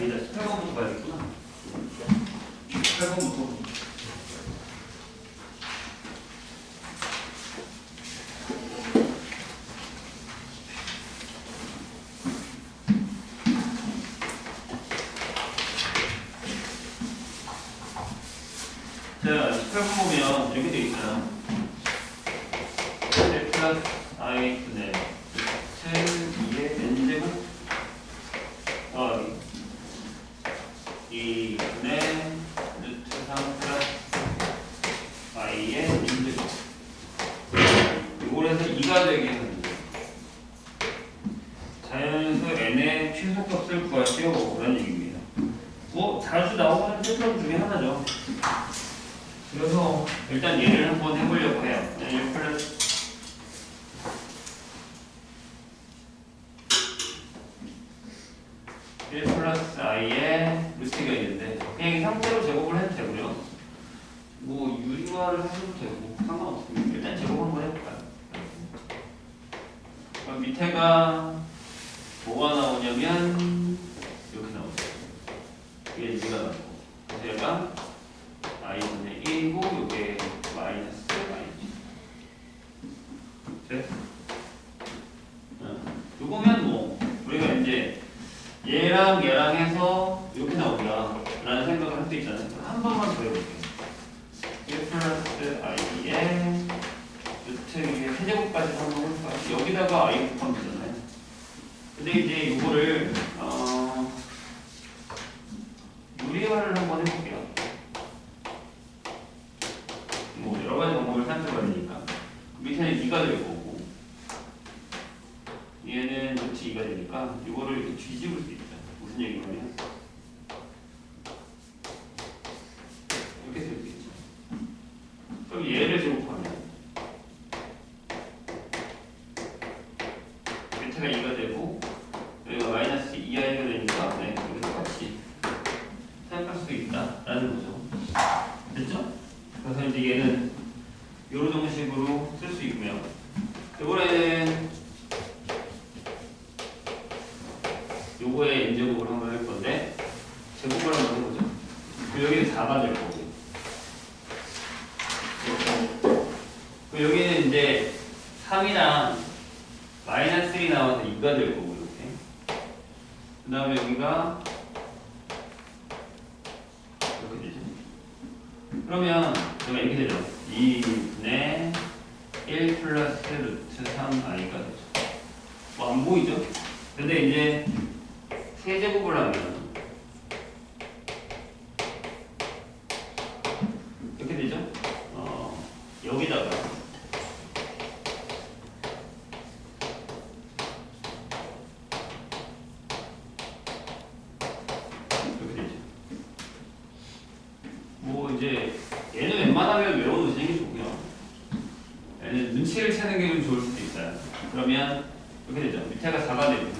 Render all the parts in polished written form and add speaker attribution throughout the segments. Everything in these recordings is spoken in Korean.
Speaker 1: 아니다. 18번부터 봐야겠구나. 18번부터. 자, 18번 보면 이렇게 돼 있어요. Z 플러스 I 분의 루트 2의 n제곱 2분의 루트 3 플러스 I의 n제곱 이걸 해서 2가 되게 하는 거예요. 자연수 n의 최소값을 구하시오 라는 얘기입니다. 뭐 자주 나오는 패턴 중에 하나죠. 그래서 일단 얘를 한번 해보려고 해요. 1 플러스 i의 루트가 있는데 그냥 이 상태로 제곱을 해도 되고요. 뭐 유리화를 해도 되고 상관없습니다. 일단 제곱 한번 해볼까요? 그럼 밑에가 뭐가 나오냐면 이렇게 나오죠. 이게 2가 나오고 그래서 얘가 i분의 1이고 이게 마이너스 i지. 네? 요거면 뭐 우리가 이제 얘랑 얘랑 해서 이렇게 나오더라 라는 생각을 할 수 있잖아요. 한 번만 더 해볼게요. 1 플러스 i의 루트 위에 세제곱까지 한번 해볼까요? 여기다가 i 곱하면 되잖아요. 근데 이제 이거를 유리화를 한번 해볼게요. 뭐 여러 가지 방법을 생각해봐야 되니까 밑에는 2가 될 거고 얘는 루트 2가 되니까 이거를 이렇게 뒤집을 수 있죠. 무슨 얘기냐면 이렇게 될 수 있죠. 그럼 얘를 제곱하면 밑에가 2가 되고 여기가 마이너스 2i가 되니까 네, 이렇게 똑같이 생각할 수도 있다라는 거죠. 됐죠? 그래서 이제 얘는 이런 정식으로 쓸 수 있고요. 이번에는 요거의 n제곱을 한번 할 건데 제곱을 한번 해보죠. 여기는 4가 될 거고 여기는 이제 3이랑 마이너스 1이 나와서 2가 될 거고 이렇게 그 다음에 여기가 이렇게 되죠. 그러면 제가 이렇게 되죠. 2분의 1 플러스 루트 3i가 되죠. 뭐 안 보이죠? 근데 이제 세제곱을 하면 이렇게 되죠? 여기다가 이렇게 되죠. 뭐 이제 얘는 웬만하면 외워놓으시는 게 좋고요. 얘는 눈치를 채는 게 좀 좋을 수도 있어요. 그러면 이렇게 되죠. 밑에가 4가 되고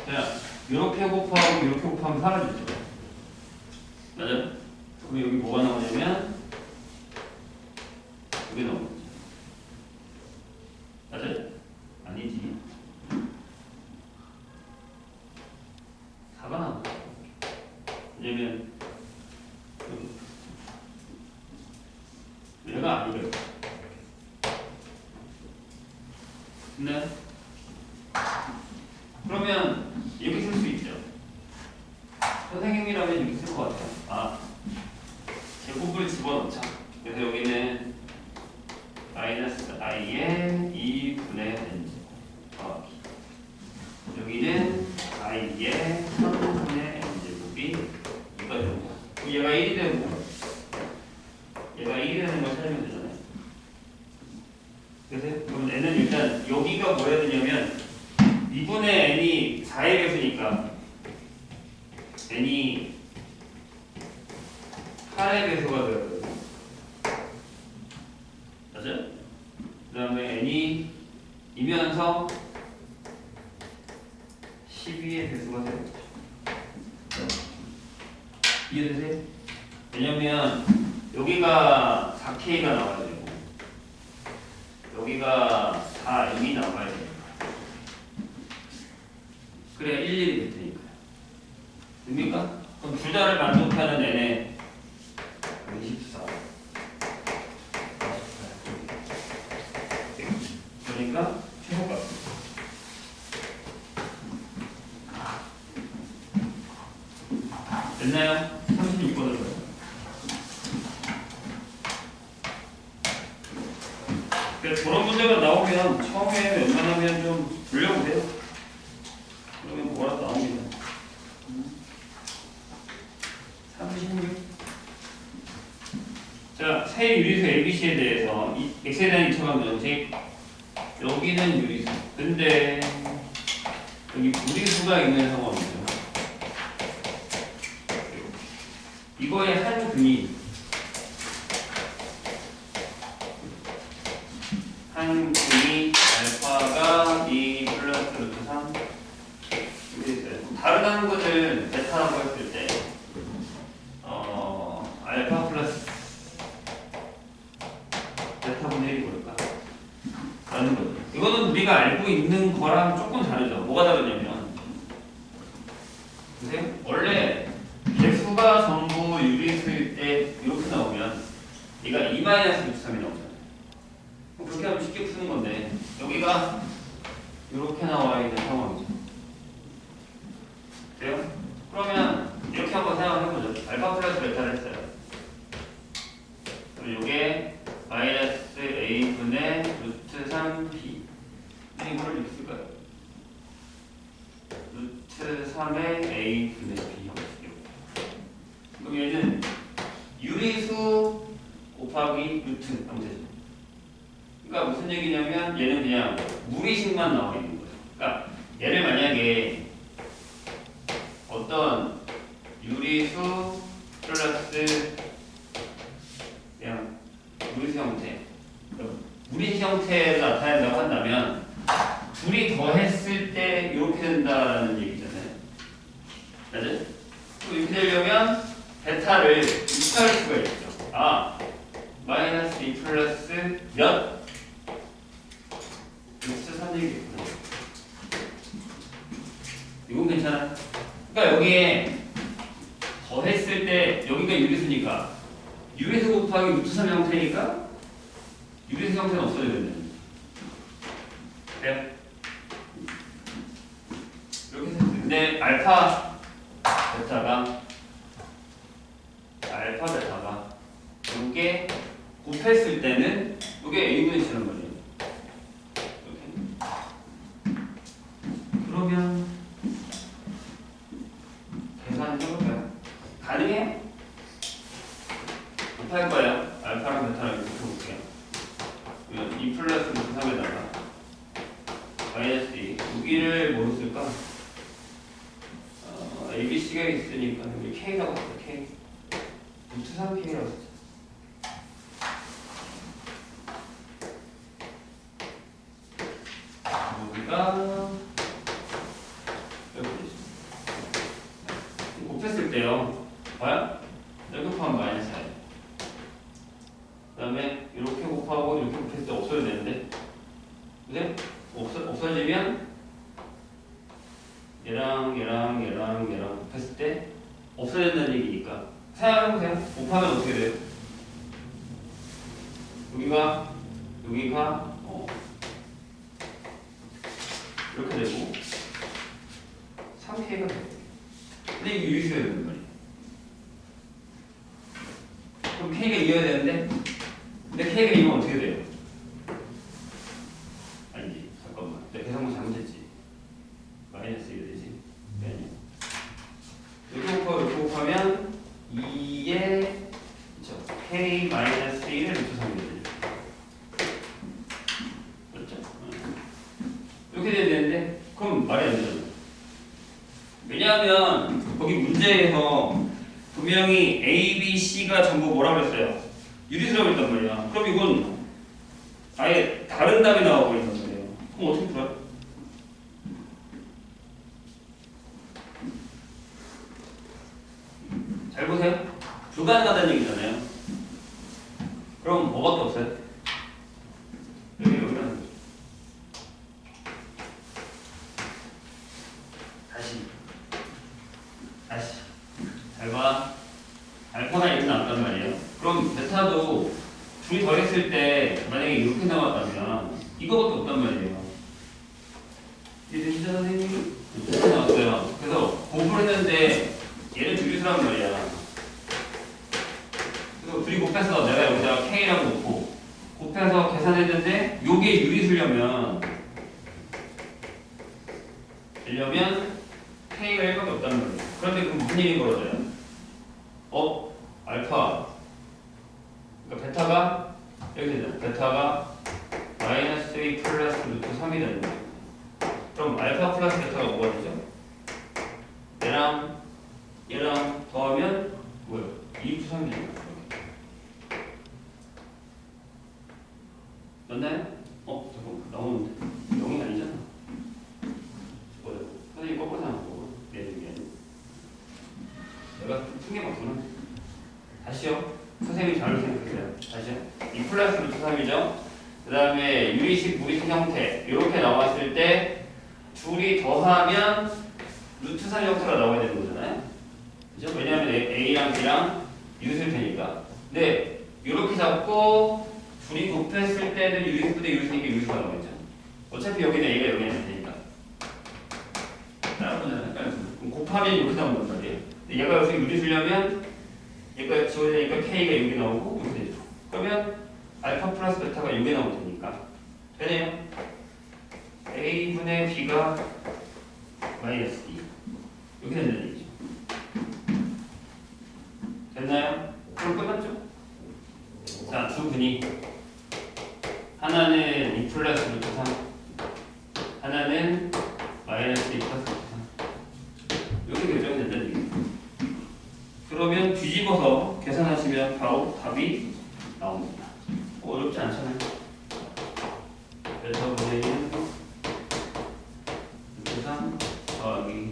Speaker 1: 자, 이렇게 곱하고 이렇게 곱하면 사라지죠. 맞아요? 그럼 여기 뭐가 나오냐면 이게 나오는 거죠. 맞아요? 아니지. 4가 나오는 거죠. 왜냐면 얘가 아니래요. 근데 그러면 이렇게 쓸 수 있죠. 선생님이라면 이렇게 쓸 것 같아요. 아, 제곱을 집어넣자. 그래서 여기는 마이너스 i의 2분의 n제곱 여기는 i의 3분의 n제곱이 2가 되고 얘가 1이 되고 얘가 1이 되는 걸 찾으면 되잖아요. 그래서 그럼 n은 일단 여기가 뭐 해야 되냐면 2분의 n이 4의 배수니까 n이 8의 배수가 되어야 돼요. 맞아요? 그 다음에 n이 이면서 12의 배수가 돼요. 이해되세요? 왜냐면 여기가 4K가 나와야 되고 여기가 4M이 나와야 돼요. 그래야 일일이 될 테니까요. 됩니까? 그럼 둘 다를 만족하는 n의 24. 그러니까 최소값. 됐나요? 36번을 봐요. 그러니까 저런 문제가 나오면 처음에 웬만하면 좀 돌려보세요. 그러면 뭐라도 나옵니다. 36. 자, 세 유리수 ABC에 대해서 X에 대한 2차원 면식. 여기는 유리수. 근데 여기 무리수가 있는 상황이죠. 이거의 한 근이 알파가 2 플러스 루트 3 다르다는 것을 베타라고 했을 때 알파 플러스 베타분의 1이 뭘까? 라는 거죠. 이거는 우리가 알고 있는 거랑 조금 다르죠. 뭐가 다르냐면 보세요. 원래 개수가 전부 유리수일 때 이렇게 나오면 얘가 2-루트 3이 나오잖아요. 그렇게 하면 쉽게 푸는 건데 여기가 이렇게 나와 있는 상황이죠. 돼요? 그러면 이렇게 한번 생각을 해보죠. 알파 플러스 베타를 했어요. 그럼 이게 마이너스 a분의 루트 3b. 근데 이걸 이렇게 쓸까요? 루트 3의 a분의 b. 그럼 얘는 유리수 곱하기 루트 하면 되죠. 그러니까 무슨 얘기냐면 얘는 그냥 무리식만 나와 있는 거예요. 그러니까 얘를 만약에 어떤 유리수 플러스 그냥 무리수 형태, 무리수 형태를 나타낸다고 한다면 둘이 더했을 때 이렇게 된다라는 얘기잖아요. 맞아요? 이렇게 되려면 베타를 입할 수가 있죠. 마이너스 2 플러스 몇? 루트 3 얘기겠구나. 이건 괜찮아. 그러니까 여기에 더했을 때 여기가 유리수니까 유리수 곱하기 루트 3 형태니까 유리수 형태는 없어져야 된다. 그래요? 이렇게 해서 근데 알파 베타가 이게 곱했을 때는 이게 a분의 c라는 거죠. 이렇게. 그러면 계산해볼까요? 가능해요? 곱할 거예요. 알파랑 베타랑 이렇게 곱해볼게요. 그러면 2 플러스 루트 3에다가 마이너스 2 여기를 뭐로 쓸까? ABC가 있으니까 여기 K라고 했어. K 루트 3K라고 했어. 여기가 여기 곱했을 때요. 봐요? 여기 곱하면 마이너스 4. 그 다음에 이렇게 곱하고 이렇게 곱했을 때 없어야 되는데 근데 없어지면 얘랑 곱했을 때 없어야 된다는 얘기니까 생각해보세요. 곱하면 어떻게 돼요? 여기가 이렇게 되고 3K가 돼요. 근데 이게 유리수여야 되는 말이에요. 그럼 K가 2여야 되는데 근데 K가 2면 어떻게 돼요? 아니지 잠깐만 내가 계산만 잘못했지. 마이너스 2가 되지. 아니야. 이렇게 곱하면 2에 K 마이너스 1을 루트 3이 되죠. 그렇죠? 이렇게 돼야 되는데 그럼 말이 안 되잖아. 왜냐하면 거기 문제에서 분명히 A, B, C가 전부 뭐라고 했어요? 유리수라고 했단 말이야. 그럼 이건 아예 다른 답이 나와버린단 말이에요. 그럼 어떻게 풀어요? 잘 보세요. 불가능하다는 얘기잖아요. 그럼 뭐밖에 없어요? 여기라는 거죠. 다시 해봐. 알파가 이렇게 나왔단 말이에요. 그럼 베타도 둘이 더했을 때 만약에 이렇게 나왔다면 이거밖에 없단 말이에요. 이해되시죠 선생님? 이렇게 나왔어요. 그래서 곱을 했는데 얘는 유리수란 말이야. 그래서 둘이 곱해서 내가 여기다가 K라고 놓고 곱해서 계산했는데 요게 유리수려면 K가 1밖에 없다는 거예요. 그런데 그럼 무슨 일이 벌어져요? 알파. 그러니까 베타가 여기 되잖아. 베타가 마이너스 2 플러스 루트 3이 되는 거예요. 그럼 알파 플러스 베타가 뭐가 되죠? 얘랑 더하면 뭐예요? 2 루트 3이 되는 거예요. 맞나요? 잠깐만. 나오는데 0이 아니잖아. 뭐예요? 선생님 거꾸로 생각하고 내주기에는 내가 퉁게 맞구나. 다시요. 선생님이 잘 생각했어요. 다시요. 2 플러스 루트 3이죠. 그 다음에 유리식 무리식 형태 이렇게 나왔을 때 둘이 더하면 루트 3 형태가 나와야 되는 거잖아요. 그죠? 왜냐하면 A랑 B랑 유리수일 테니까. 근데 이렇게 잡고 둘이 곱했을 때는 유리수 대 유리수니까 유리수가 나오겠죠. 어차피 여기는 A가 여기 있는 테니까. 따라보잖아요. 그럼 곱하면 이렇게 나온단 말이에요. 근데 얘가 여기서 유리수려면 얘가 지워지니까 K가 여기 나오고 이렇게 되죠. 그러면 알파 플러스 베타가 여기 나올 테니까 되네요. A분의 B가 마이너스 2 이렇게 된다는 얘기죠. 됐나요? 그럼 끝났죠? 자, 두 분이 하나는 2 플러스 루트 3 하나는 마이너스 2 플러스 루트 3 이렇게 결정이 된다는 얘기죠. 그러면 뒤집어서 계산하시면 바로 답이 나옵니다. 어렵지 않잖아요. 베타분의 1 루트 3 더하기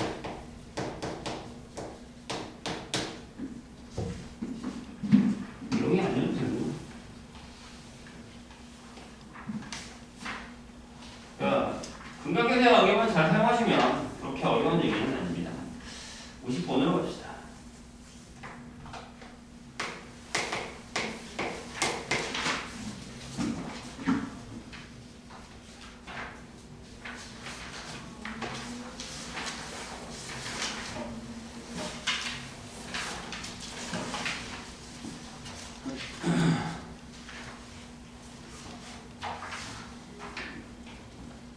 Speaker 1: 0이 아니어도 되고. 그러니까 근각계산 어경만 잘 사용하시면 그렇게 어려운 얘기는 아닙니다. 50번으로 갑시다.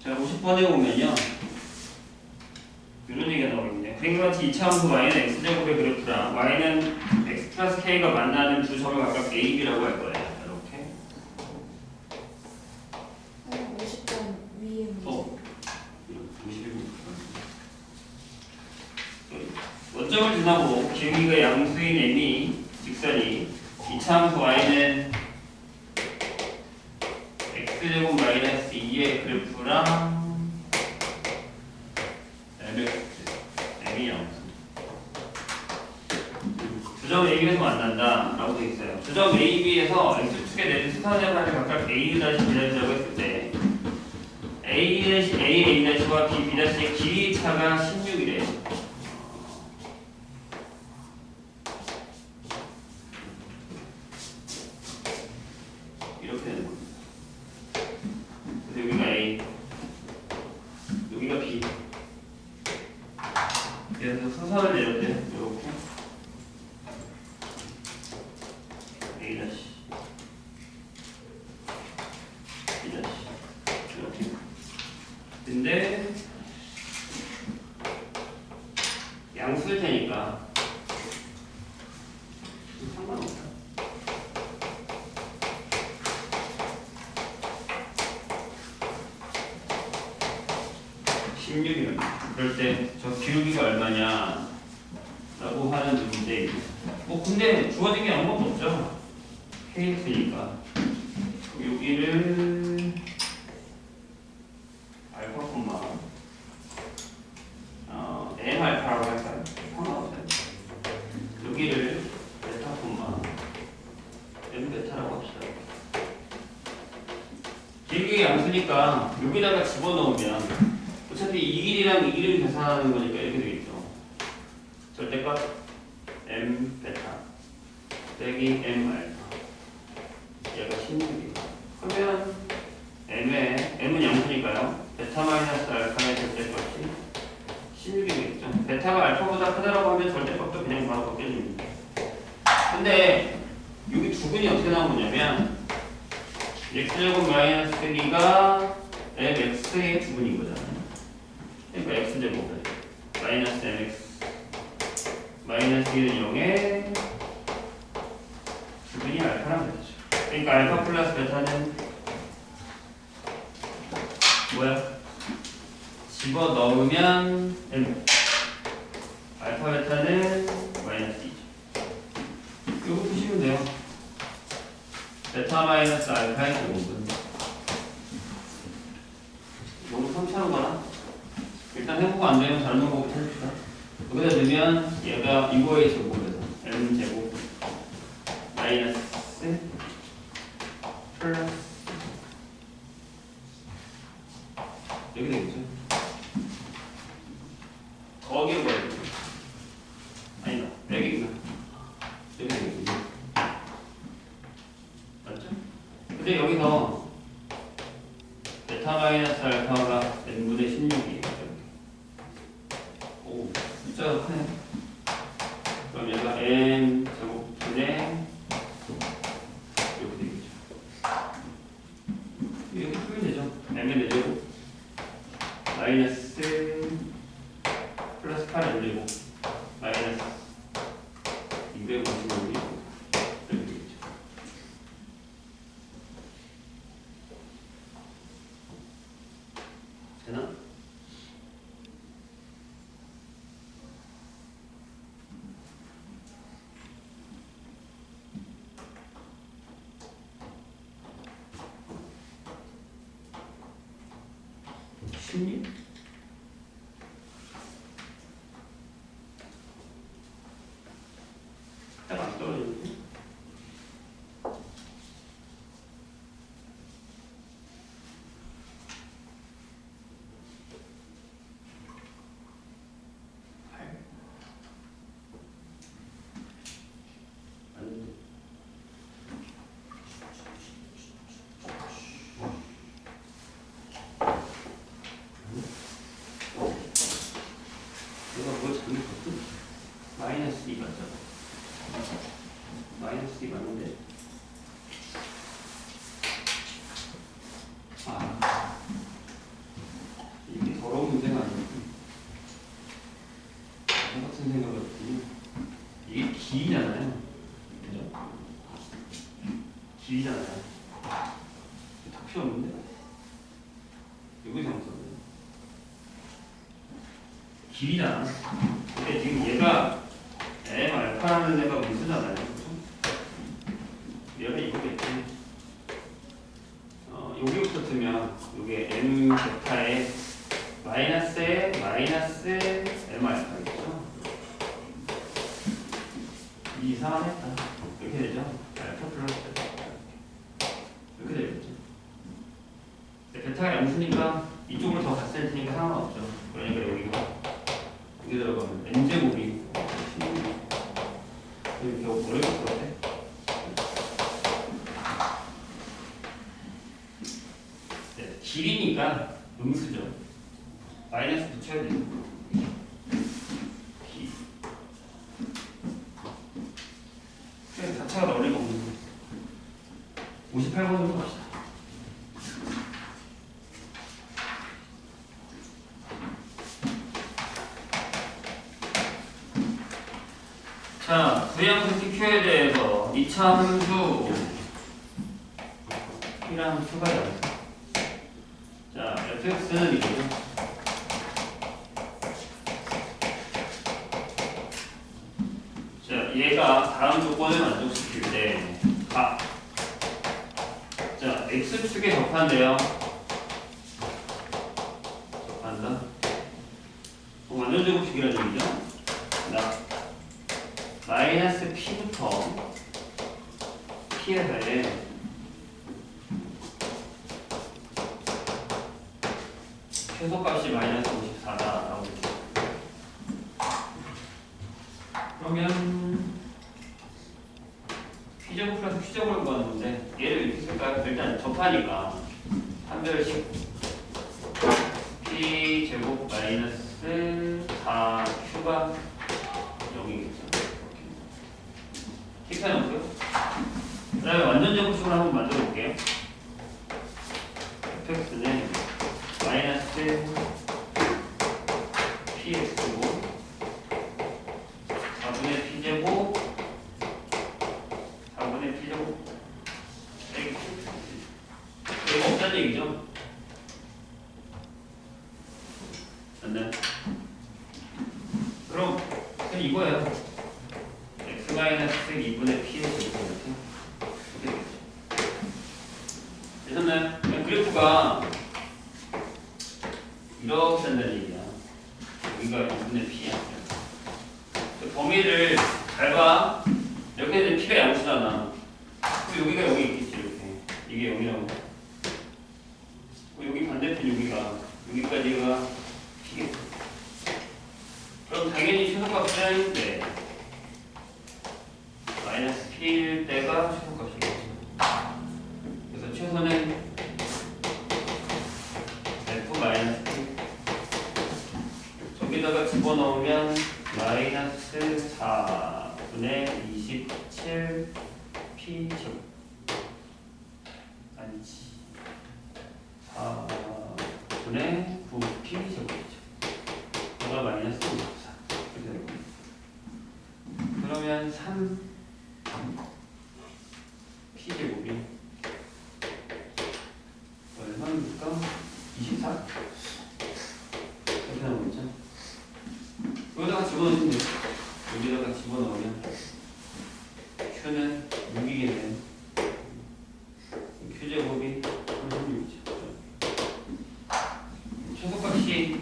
Speaker 1: 자, 50번에 보면요. 이런 얘기가 나오겠네요. 그림과 같이 2차함수 y는 x제곱의 그래프랑 y는 x 플러스 k가 만나는 두 점을 각각 a, b라고 할 거예요. 이렇게.
Speaker 2: 50번 위에 문제.
Speaker 1: 51번. 원점을 지나고 기울기가 양수인 m이 직선이 2차함수 y는 x제곱 마이너스 2의 그래프랑 m이 양수 두 점 AB에서 만난다 라고 되어 있어요. 두 점 AB에서 x축에 내린 수선점을 각각 A-B'라고 했을 때 A-A'과 B-B'의 길이 차가 16이래요. 이렇게 되는 겁니다. 그래서 여기가 A, 여기가 B. 그래서 수선을 내렸대요. 이렇게 A 다시, B 다시 이렇게. 근데 양수일 테니까 상관없다. 16이면 그럴 때 저 기울기가 얼마냐 라고 하는 문제인데 뭐 근데 주어진 게 아무것도 없죠. kx니까 여기를 알파 콤마 m 알파라고 할까요? 상관없어요. 여기를 베타 콤마 m 베타라고 합시다. 길이가 양수니까 여기다가 집어넣으면 어차피 이 길이랑 이 길이를 계산하는 거니까 이렇게 되겠죠. 절대값 m 베타 빼기 m 알파 얘가 16이에요. 그러면 m은 양수니까요. 베타 마이너스 알파의 절대값이 16이겠죠. 베타가 알파보다 크다라고 하면 절대값도 그냥 바로 바뀌어집니다. 근데 여기 두근이 어떻게 나온 거냐면 x제곱 마이너스 2가 mx의 두근인 거잖아요. 그러니까 x제곱을 마이너스 mx 마이너스 2는 0에 두근이 알파라는 거죠. 그러니까 알파 플러스 베타는 뭐야? 집어넣으면 m 알파 베타는 마이너스 2죠. 이거 푸시면 돼요. 베타 마이너스 알파의 제곱은 너무 상처하는 거나 일단 해보고 안 되면 다른 방법부터 해봅시다. 여기다 넣으면 얘가 이거의 제곱에서 m 제곱 마이너스 플러스 여기 되겠죠? 더하기로 가야 되죠? 아니다, 빼기구나. 여기 되겠죠? 맞죠? 근데 여기서 베타 마이너스 알파가 n분의 16이에요. 오, 숫자가 크네. 그럼 얘가 n 제곱분의 이렇게 되겠죠. 이렇게 풀면 되죠. m의 4제곱 마이너스 플러스 8 n제곱 마이너스 256이 이렇게 되겠죠. 되나? 쉽니? 딱 안 떨어지는데? 내가 뭘 잘못했지? 마이너스 2 맞죠? 마이너스 2 맞는데? 아, 이게 더러운 문제가 아니고 똑같은 생각을 했더니 이게 길이잖아요. 그죠? 길이잖아요. 다 필요 없는데? 여기 잘못 썼네. 길이잖아. 근데 지금 얘가 m 알파라는 애가 무수잖아요. 그렇죠? 얘가 이거겠지. 여기부터 쓰면 이게 m 베타에 마이너스에 마이너스 m 알파겠죠. 이상하겠다. 이렇게 되죠. 알파 플러스 이렇게 되겠죠. 베타가 양수니까 이쪽으로 더 갔을 테니까 상관없죠. 그러니까 여기가 여기 들어가면 n제곱이 16 이렇게 어려울 것 같아. 네, 길이니까 음수죠. 마이너스 붙여야 돼요. 길. 그냥 자체가 넣을 리가 없는 거예요. 58번으로 갑시다. 자, 부양수 TQ에 대해서 2차 함수 이란 함수가 있어요. 자, fx는 이거죠. 자, 얘가 다음 조건을 만족시킬 때 자, x축에 접한대요. 접한다. 완전 제곱식이라는 얘기죠. 마이너스 p부터 p에서의 최소값이 마이너스 54다 라고 했죠. 그러면 곱하니까 한별식 p 제곱 마이너스 4q가 0이겠죠. 이렇게 해놓고요. 그 다음에 완전 제곱식으로 한번 만들어 볼게요. fx는 마이너스 px고 4분의 p제곱 4분의 p제곱 이거 없다는 얘기죠? 맞나요? 그럼 이거예요. x-2분의 p의 제곱 이렇게 되겠죠. 되셨나요? 그래프가 이렇게 된다는 얘기야. 여기가 2분의 p야. 범위를 잘 봐. 이렇게 되면 p가 양수잖아. 그럼 여기가 여기 있겠지 이렇게. 이게 0이라고. 여기 반대편 여기까지가 p겠지. 그럼 당연히 최소값은 네. 마이너스 p일 때가 최소값이겠죠. 그래서 최소는 f 마이너스 p. 저기다가 집어넣으면 마이너스 4분의 27 p 제곱 아니지 4분의 9 p 제곱이죠. 이거 마이너스 54 이렇게 되고 그러면 3 p 제곱이 얼마입니까? 24 이렇게 나오겠죠. 여기다가 집어넣으면 돼요. 여기다가 집어넣으면 q는 6이겠네요. q제곱이 36이죠. 최소값이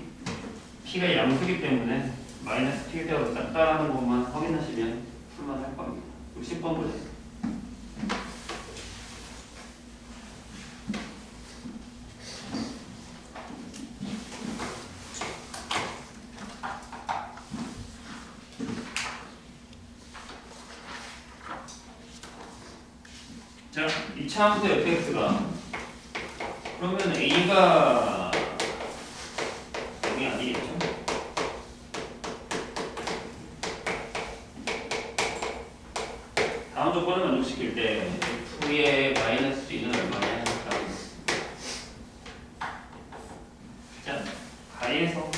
Speaker 1: p가 양수기 때문에 마이너스 p가 짝다라는 것만 확인하시면 풀만 할 겁니다. 10번 보세요. 자, 이차함수 fx가 그러면 a가 여기 아니겠죠? 다음 조건을 만족시킬 때 f의 마이너스 2는 얼마냐? 자, 가에서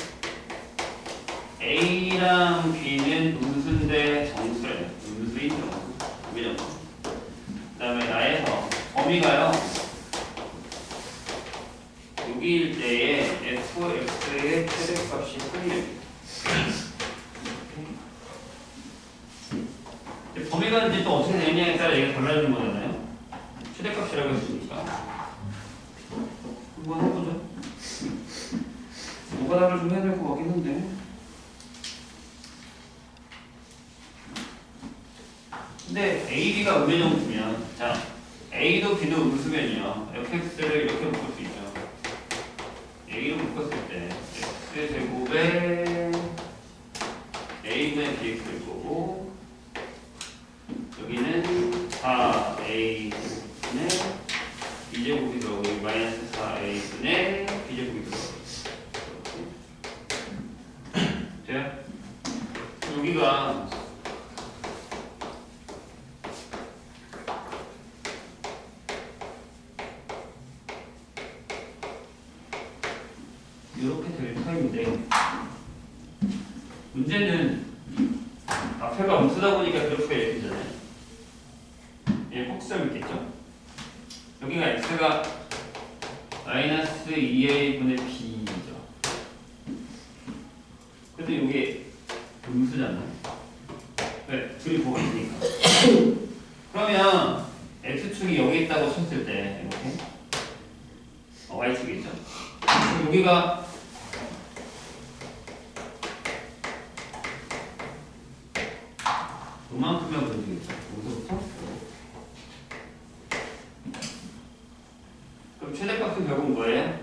Speaker 1: a랑 b는 음수인데 정수예요. 음수인 정수. 우정수. 그 다음에 나에서 범위가요 여기일 때에 fx의 최대값이 3입니다. 범위가 이제 또 어떻게 되느냐에 따라 얘가 달라지는 거잖아요. 최대값이라고 했으니까 한번 해보죠. 노가다를 좀 해야 될 것 같긴 한데 근데 A, B가 음의 정수면 자 A도 B도 음수면이요. fx를 이렇게 묶을 수 있죠. A로 묶었을 때 x 제곱에 A분의 bx일 거고 여기는 4a 제곱분의 b제곱이 들어가고 여기 마이너스 4a분의 b제곱이 들어가고 돼요? 여기가 이렇게 될 터인데 문제는 앞에가 음수다 보니까 그래프가 이렇게 되잖아요. 얘 폭수점 있겠죠? 여기가 x가 마이너스 2a분의 b죠. 그래도 이게 음수잖아요. 왜? 둘이 보고 있으니까. 그러면 x축이 여기 있다고 쳤을 때 이렇게 y축이죠. 여기가 요만큼이면 되겠죠. 여기서부터 그럼 최대값은 결국 뭐예요?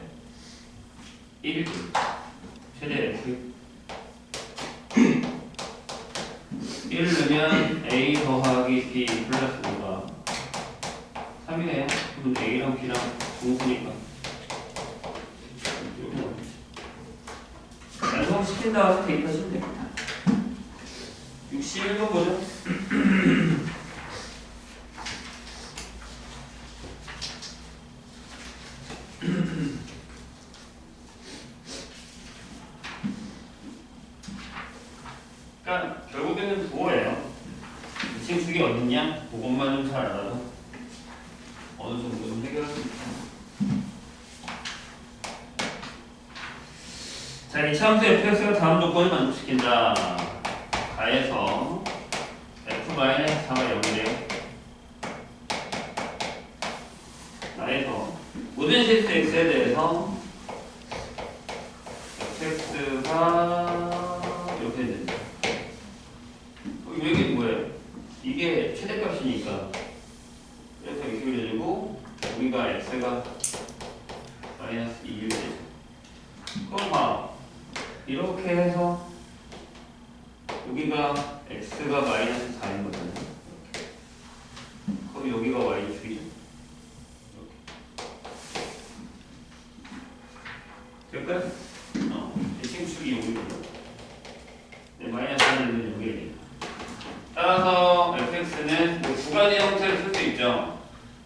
Speaker 1: 1 최대 f 1을 넣으면 a 더하기 b 플러스 5가 3이네요. 그럼 a랑 b랑 공수니까. 완성시킨 다음에 대입하시면 됩니다. 61번 보죠. 그러니까 결국에는 그거예요. 층수기 어딨냐? 그것만 좀 잘 알아도 어느 정도 좀 해결할 수 있다. 자, 이 차함수 fx가 다음 조건을 만족시킨다. 가에서 f-4가 0이래요. 가에서 모든 실수 x에 대해서 fx가 이렇게 된다. 이게 뭐예요? 이게 최대값이니까 그래서 이렇게 그려지고 여기가 x가 마이너스 2일 되죠. 그럼 봐. 이렇게 해서 여기가 x가 마이너스 4인 거잖아요. 그럼 여기가 y축이죠. 이렇게. 될까요? 대칭축이 여기거든요. 네, 마이너스 4는 여기에 돼요. 따라서 fx는 뭐 두 가지 형태를 쓸 수 있죠.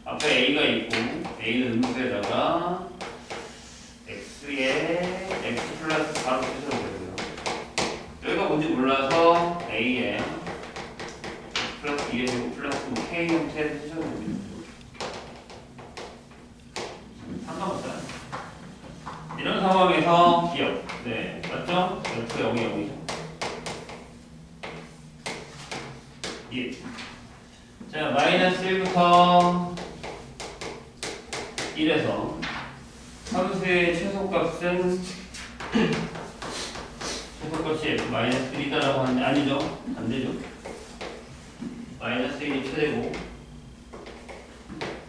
Speaker 1: 앞에 a가 있고 a는 음수에다가 x에 x 플러스 바로 쓰셔도 되고요. 여기가 뭔지 몰라서 a에 x 플러스 2의 제곱 플러스 뭐 k 형태를 쓰셔도 됩니다. 상관없어요. 이런 상황에서 기억. 네, 맞죠? f 0이 0이죠. 예. 자, 마이너스 1부터 1에서 함수의 최소값은 최소값이 f 마이너스 1이다라고 하는데 아니죠? 안 되죠? 마이너스 1이 최대고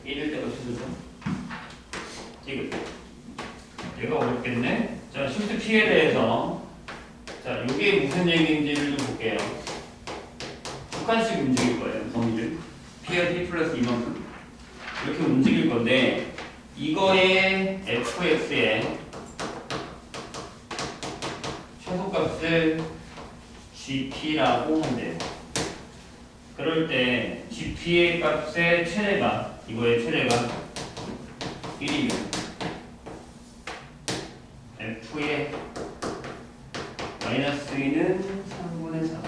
Speaker 1: 1일 때가 최소죠? 지금 얘가 어렵겠네? 자, 실수 p에 대해서 자, 이게 무슨 얘기인지를 좀 볼게요. 두 칸씩 움직일 거예요. 범위를 p와 p 플러스 이만큼 이렇게 움직일 건데 이거의 fx의 최소값을 gp라고 한대요. 그럴 때 gp의 값의 최대가 이거의 최대가 1이면 f의 마이너스 2는 3분의 4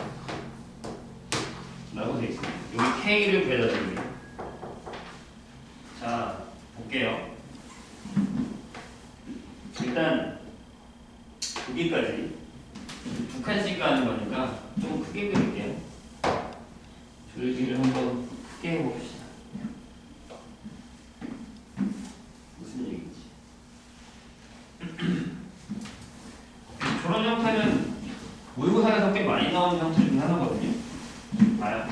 Speaker 1: 라고 되어 있습니다. 여기 K를 구해다 드립니다. 자, 볼게요. 일단 여기까지 두 칸씩 가는 거니까 좀 크게 그릴게요. 줄기를 한번 크게 해봅시다. 무슨 얘기지? 저런 형태는 모의고사에서 꽤 많이 나오는 형태 중에 하나거든요. 봐요.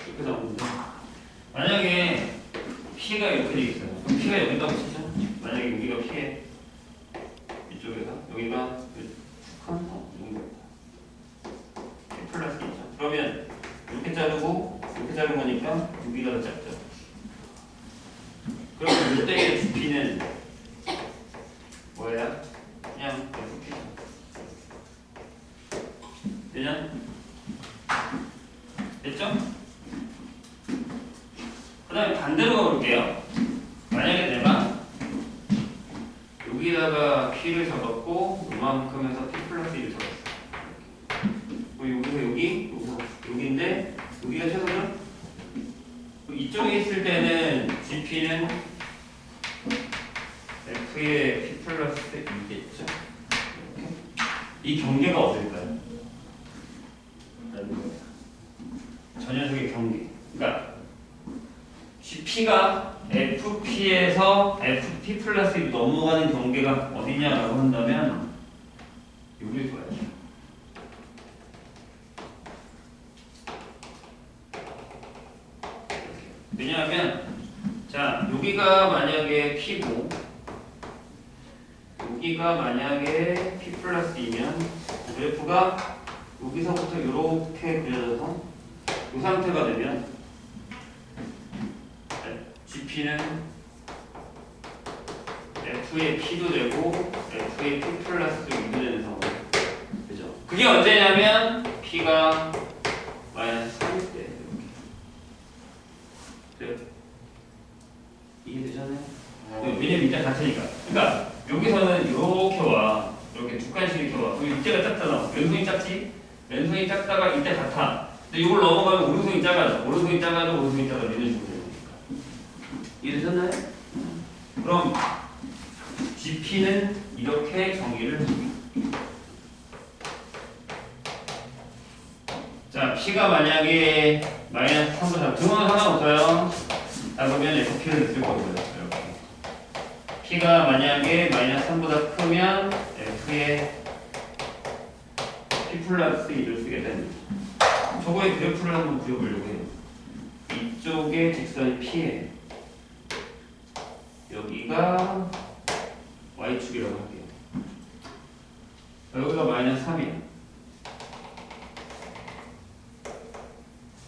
Speaker 1: 이렇게 나오는데 만약에 P가 이렇게 돼 있어요. 그럼 P가 여기다고 치죠. 만약에 여기가 P에 이쪽에서 여기가 북한 정도 P 플러스 있죠. 그러면 이렇게 자르고 이렇게 자른 거니까 여기가 더 작죠. 그럼 이때의 GP는 뭐야? 그냥 FP죠. 되냐? 됐죠? 그 다음에 반대로 가볼게요. 만약에 내가 여기다가 P를 잡았고 이만큼 해서 P 플러스 1을 잡았어. 여기서 여기, 여기서 여기인데 여기가 최소죠? 이쪽에 있을 때는 GP는 F의 P 플러스 2겠죠? 이 경계가 어딜까요? 라는 거예요. 저 녀석의 경계. 그러니까 GP가 FP에서 FP 플러스 2로 넘어가는 경계가 어디냐라고 한다면 여기일 거예요. 왜냐하면 자 여기가 만약에 P고 여기가 만약에 P 플러스 2면 그래프가 여기서부터 이렇게 그려져서 이 상태가 되면 GP는 F의 P도 되고 F의 P 플러스 2도 되는 상황. 그죠? 그게 언제냐면 P가 마이너스 3일 때 이렇게. 그래요? 이해되셨나요? 왜냐면 이때 같으니까. 그러니까 여기서는 이렇게 와. 이렇게 두 칸씩 이렇게 와. 그럼 이때가 작잖아. 왼손이 작지? 왼손이 작다가 이때 같아. 근데 이걸 넘어가면 오른손이 작아져. 오른손이 작아져. 오른손이 작아져. 이런 식으로 되는 거니까. 이해되셨나요? 그럼 GP는 이렇게 정의를 자, P가 만약에 마이너스 3보다 등은 상관없어요. 자, 그러면 FP를 쓸 거고요. 이렇게. P가 만약에 마이너스 3보다 크면 F의 P 플러스 2를 쓰게 됩니다. 저거의 그래프를 한번 그려보려고 해요. 이쪽에 직선이 P예요. 여기가 Y축이라고 할게요. 여기가 마이너스 3이에요.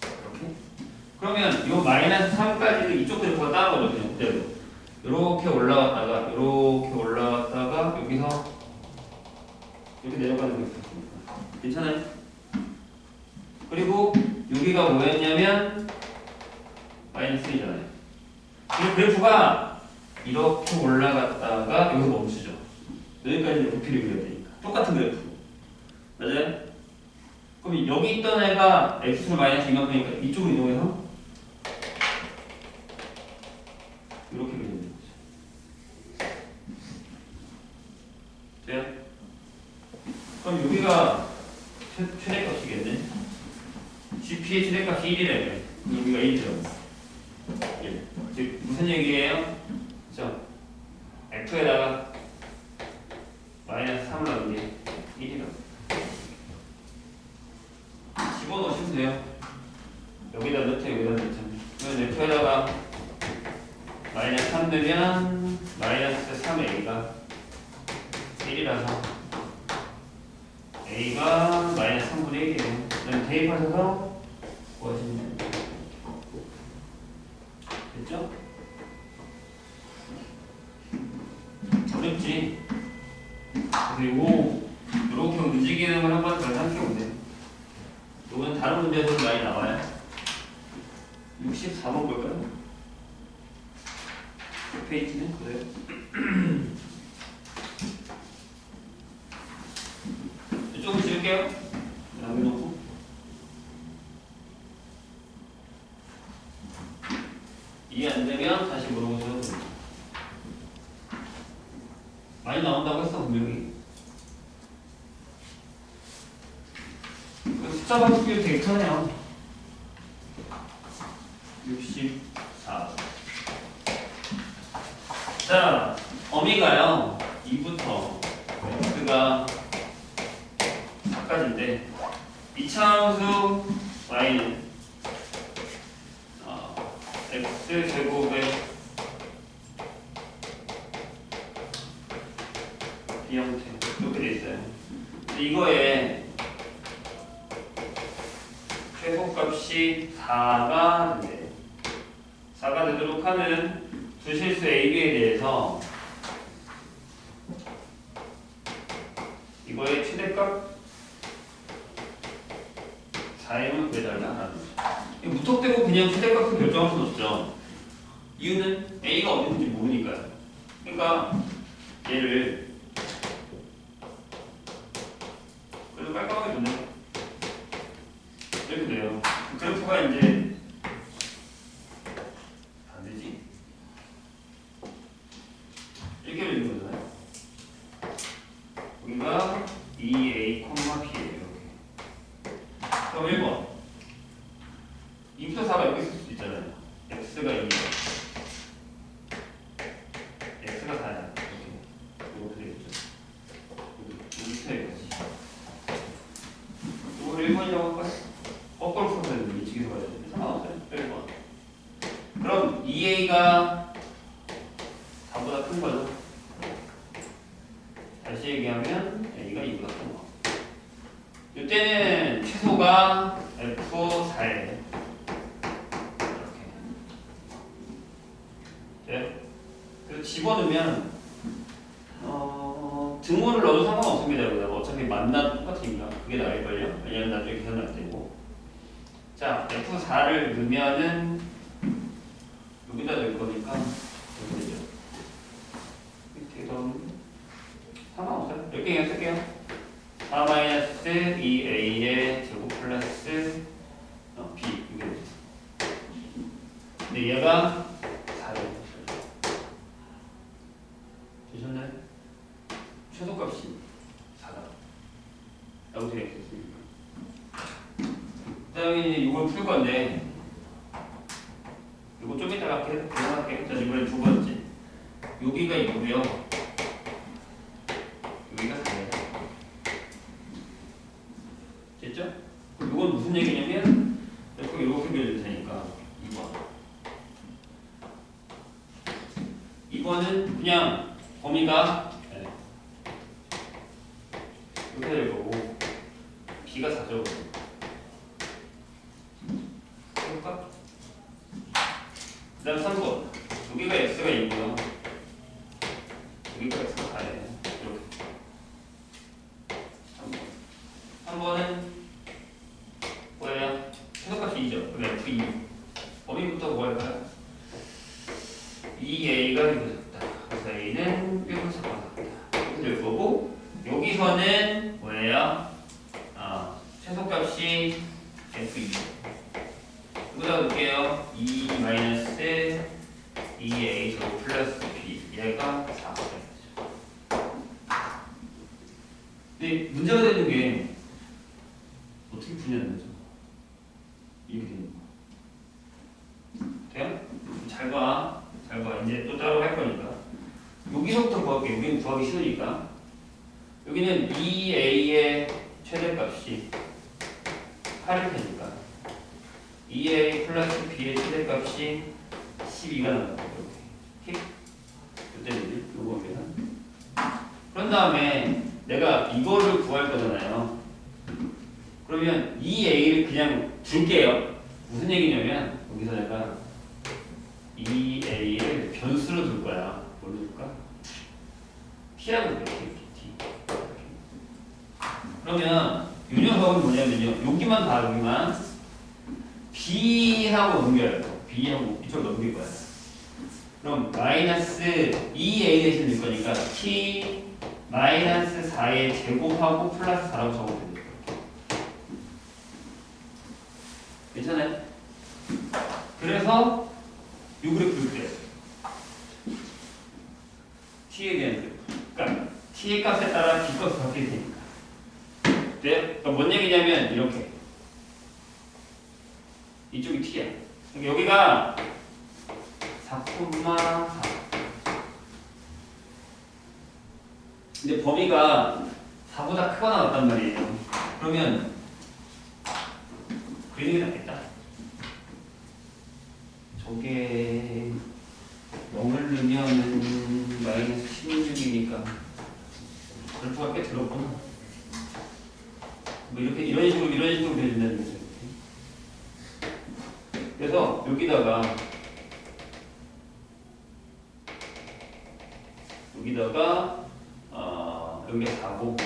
Speaker 1: 이렇게. 그러면 이 마이너스 3까지는 이쪽 그래프가 따라오죠. 그냥 그대로. 이렇게 올라갔다가 이렇게 올라갔다가 여기서 이렇게 내려가는 게 있습니다. 괜찮아요? 그리고 여기가 뭐였냐면 마이너스 1이잖아요. 이 그래프가 이렇게 올라갔다가 여기서 멈추죠. 여기까지 부피를 그려야 되니까. 똑같은 그래프. 맞아요? 그럼 여기 있던 애가 x축 마이너스 이만큼이니까 이쪽으로 이동해서 이렇게 그리면 되는 거죠. 돼요? 그럼 여기가 최대값이겠네. GP의 최대값이 1이래요. 여기가 1이죠. 1. 즉 무슨 얘기예요? 그죠? F에다가 마이너스 3을 넣은 게 1이라고. 집어넣으시면 돼요. 여기다 넣죠, 여기다 넣죠. 그러면 F에다가 마이너스 3 넣으면 마이너스 3A가 1이라서 A가 마이너스 3분의 1이에요. 그다음 대입하셔서 구하시면 돼요. 됐죠? 어렵지? 그리고 이렇게 움직이는 걸 한번 더 생각해보세요. 이거는 다른 문제에서도 많이 나와요. 64번 볼까요? 페이지는 그래요. 이쪽으로 지울게요. 남겨놓고. 이해 안 되면 다시 물어보셔도 됩니다. 많이 나온다고 했어, 분명히. 숫자 바꾸기 되게 편해요. 64. 자, 범위가요. 2부터 x가 4까지인데 이차함수 y는 x제곱의 이 형태 이렇게 돼 있어요. 근데 이거에 최소값이 4가 된대요. 4가 되도록 하는 두 실수 A, B에 대해서 이거의 최대값 4m을 구해달라는 거죠. 무턱대고 그냥 최대값을 결정할 수는 없죠. 이유는 A가 어디 있는지 모르니까요. 그러니까 얘를 그래도 깔끔하게 줬네. 이렇게 돼요. 그래프가 이제 안 되지. 이렇게 되는 거잖아요. 여기가 2A, P예요. 그럼 1번 2부터 4가 여기 있을 수도 있잖아요. x가 2야. x가 4야. 이렇게 되겠죠. 여기부터 여기까지. 이거 1번이라고 할까요? 거꾸로 풀어서 되는데 이쪽에서 가야 되는데 상관없어요. 1번. 그럼 2a가 4보다 큰 거죠. 여기가 F4예요. 이렇게. 그래서 집어넣으면 등호를 넣어도 상관없습니다. 여기다가 어차피 만나도 똑같으니까 그게 나을걸요. 왜냐면 나중에 계산은 안 되고. 자, F4를 넣으면은 여기다 넣을 거니까 여기 되죠. 밑에 넣으면 상관없어요. 몇 개 그냥 쓸게요. 4-2a의 제곱 플러스 b 이게 되죠. 근데 얘가 4죠. 되셨나요? 최소값이 4다. 라고 되어 있습니다. 그 다음에 이걸 풀 건데, 이거 좀 이따가 계속 계산할게요. 자, 이번에 두 번째. 여기가 있고요. 여기가 4예요. 됐죠? 그럼 이건 무슨 얘기냐면, 이렇게 그려줄 테니까, 2번. 2번은 그냥 범위가 이렇게 될 거고 B가 4죠. 그럴까? 그 다음 3번 여기가 X가 있고요. 여기가 X가 4예요. 이렇게 3번은 뭐예요? 최소값이 2죠. 그럼 F2 범위부터 뭐 할까요? 2A가 이루어졌다. 그래서 A는 1을 잡아놨다. 이렇게 될 거고 여기서는 뭐예요? 최소값이 F2. 여기다 놓을게요. 2-2A 제곱 플러스 B. 얘가 4가 근데 문제가 되는 게 어떻게 푸냐는 거죠. 이렇게 되는 거. 돼요? 잘 봐. 잘 봐. 이제 또 따로 할 거니까. 여기서부터 구할게. 여기는 구하기 쉬우니까. 여기는 2a의 최대값이 8일 테니까 2a 플러스 b의 최대값이 12가 나온다. 이렇게 이때는 요겁니다. 그런 다음에 내가 이거를 구할 거잖아요. 그러면 2a를 그냥 줄게요. 무슨 얘기냐면 여기서 내가 2a를 변수로 둘 거야. 뭘로 줄까? t라고 줄게. 그러면 이 녀석은 뭐냐면요. 여기만 다 여기만 b하고 넘겨요. b하고 이쪽으로 넘길 거야. 그럼 마이너스 2a 대신 넣을 거니까 t 마이너스 4의 제곱하고 플러스 4라고 적어도 돼요. 괜찮아요? 그래서 이 그래프를 그려요. t에 대한 그래프. 그러니까 t의 값에 따라 b 값이 바뀌게 되니까. 네? 그러니까 뭔 얘기냐면 이렇게 이쪽이 t야. 여기가 4,4 근데 범위가 4보다 크거나 같단 말이에요. 그러면 그리는 게 낫겠다. 저게 0을 넣으면은 마이너스 16이니까 그래프가 꽤 들었구나. 뭐 이렇게 이런 식으로 그려준다는 거죠. 그래서 여기다가 여기가 4고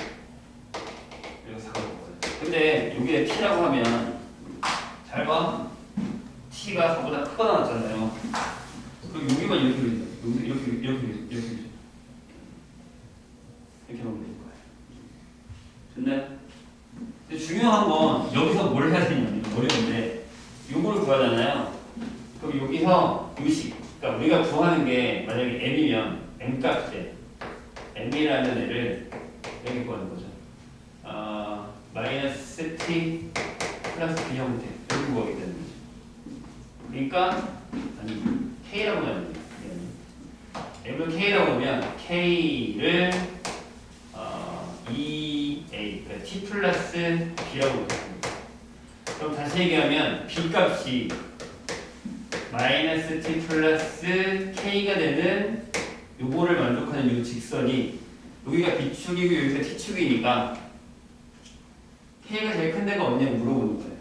Speaker 1: 여기가 4고 근데 여기에 t라고 하면 잘 봐. t가 4보다 크거나 같잖아요. 그럼 여기만 이렇게 그린다. 여기 이렇게 넣으면 되는 거예요. 됐나요? 근데 중요한 건 여기서 뭘 해야 되냐면 어려운데 요걸 구하잖아요. 그럼 여기서 요식 그러니까 우리가 구하는 게 만약에 m이면 m 값에 m이라는 애를 여기 구하는 거죠. 마이너스 t 플러스 b 형태 여기 구하게 되는 거죠. 그러니까 아니 k라고 하면 돼요. m을 k라고 하면 k를 2a 그러니까 t 플러스 b라고 보겠습니다. 그럼 다시 얘기하면 b 값이 마이너스 t 플러스 k가 되는 요거를 만족하는 요 직선이 여기가 b축이고 여기가 t축이니까 K가 제일 큰 데가 어디냐고 물어보는 거예요.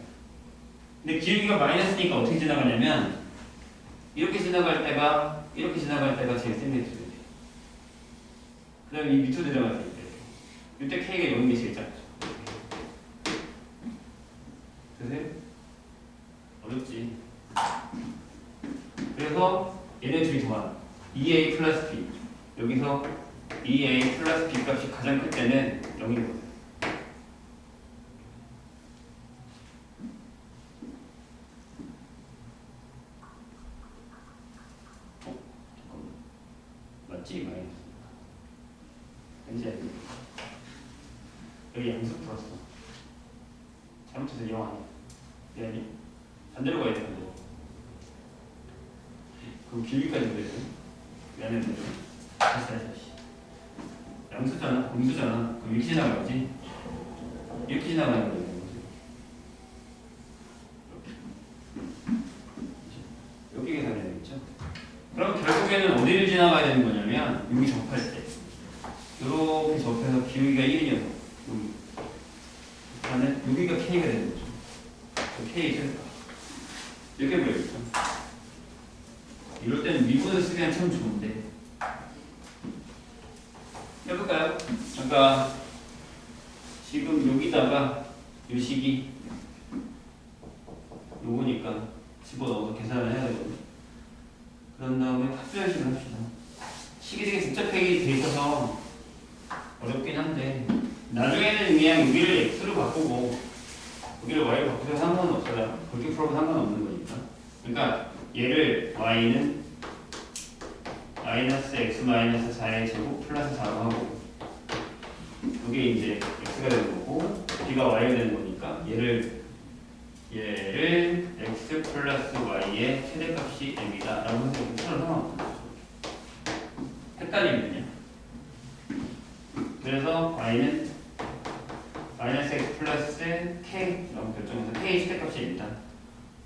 Speaker 1: 근데 기울기가 마이너스니까 어떻게 지나가냐면 이렇게 지나갈 때가 제일 센 개수예요. 그 다음에 이 밑으로 내려갈 때 이때 K가 여는 게 제일 작죠. 그래서 어렵지. 그래서 얘네 둘이 더하나 2A 플러스 B 여기서 2A 플러스 B 값이 가장 클 때는 0인 거예요. 잠깐만. 맞지? 마이너스. 왠지 여기 양수 풀었어. 잘못해서 0 아니야. 미안해. 반대로 가야 되는데. 그럼 길이까지 그래야 돼. 미안해. 다시. 양수잖아. 공수잖아. 그럼 이렇게 지나가야지. 이렇게 지나가는 거야. 여기 계산해야 되겠죠? 그럼 결국에는 어디를 지나가야 되는 거냐면 여기 접할 때 이렇게 접해서 기울기가 1이어서 여기 하는 여기가 K가 되는 거죠. K 최대값 이렇게 보여야겠죠. 이럴 때는 미분을 쓰면 참 좋은데 해볼까요? 그러니까 지금 여기다가 요 식이 요거니까 집어넣어서 계산을 해야 되거든요. 그런 다음에 합수형식을 합시다. 식이 되게 복잡하게 돼 있어서 어렵긴 한데 나중에는 그냥 여기를 x로 바꾸고 여기를 y로 바꾸셔도 상관은 없어요. 그렇게 풀어도 상관없는 거니까. 그러니까 얘를 y는 마이너스 x 마이너스 4의 제곱 플러스 4로 하고 이게 이제 x가 되는 거고 b가 y가 되는 거니까 얘를 x 플러스 y의 최대값이 m이다 라고 해서 풀어도 상관없어요. 헷갈리거든요. 그래서 y는 마이너스 x 플러스 k라고 결정해서 k 최대값이 m이다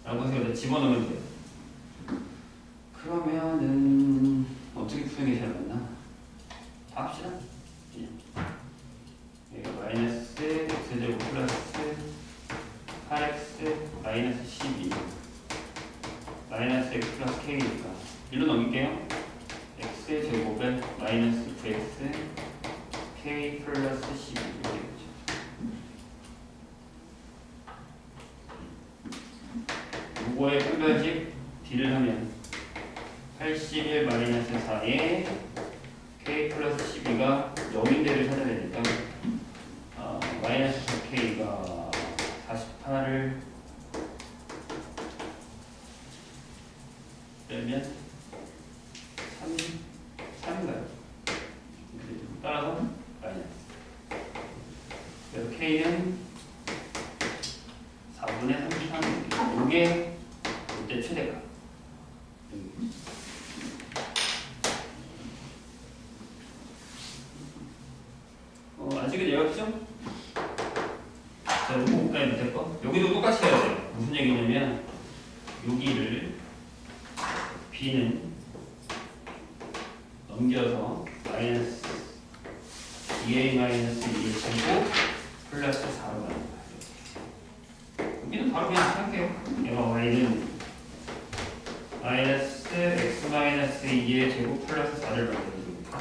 Speaker 1: 라고 해서 여기다 집어넣으면 돼요. 그러면은 어떻게 푸는 게 잘 맞나? 다 합시다. 얘가 마이너스 x제곱 플러스 8x 마이너스 12 마이너스 x 플러스 k니까 1로 넘길게요. x제곱에 마이너스 9x k 플러스 12 이렇게 되죠. 요거의 판별식 D를 하면 81 마이너스 4에 k 플러스 12가 0인데를 찾아야 되니까 마이너스 4k가 48을 빼면 3인가요? 따라서 마이너스. 그래서 k는 4분의 33. 이게 이때 최대값. 아직은 예약죠? 자, 요거 볼까요? 밑에 거? 여기도 똑같이 해야 돼요. 무슨 얘기냐면 여기를 b는 넘겨서 마이너스 2a 마이너스 2의 제곱 플러스 4로 가는 거예요. 여기는 바로 그냥 할게요. 얘가 y는 마이너스 x 마이너스 2의 제곱 플러스 4를 만들어줍니다.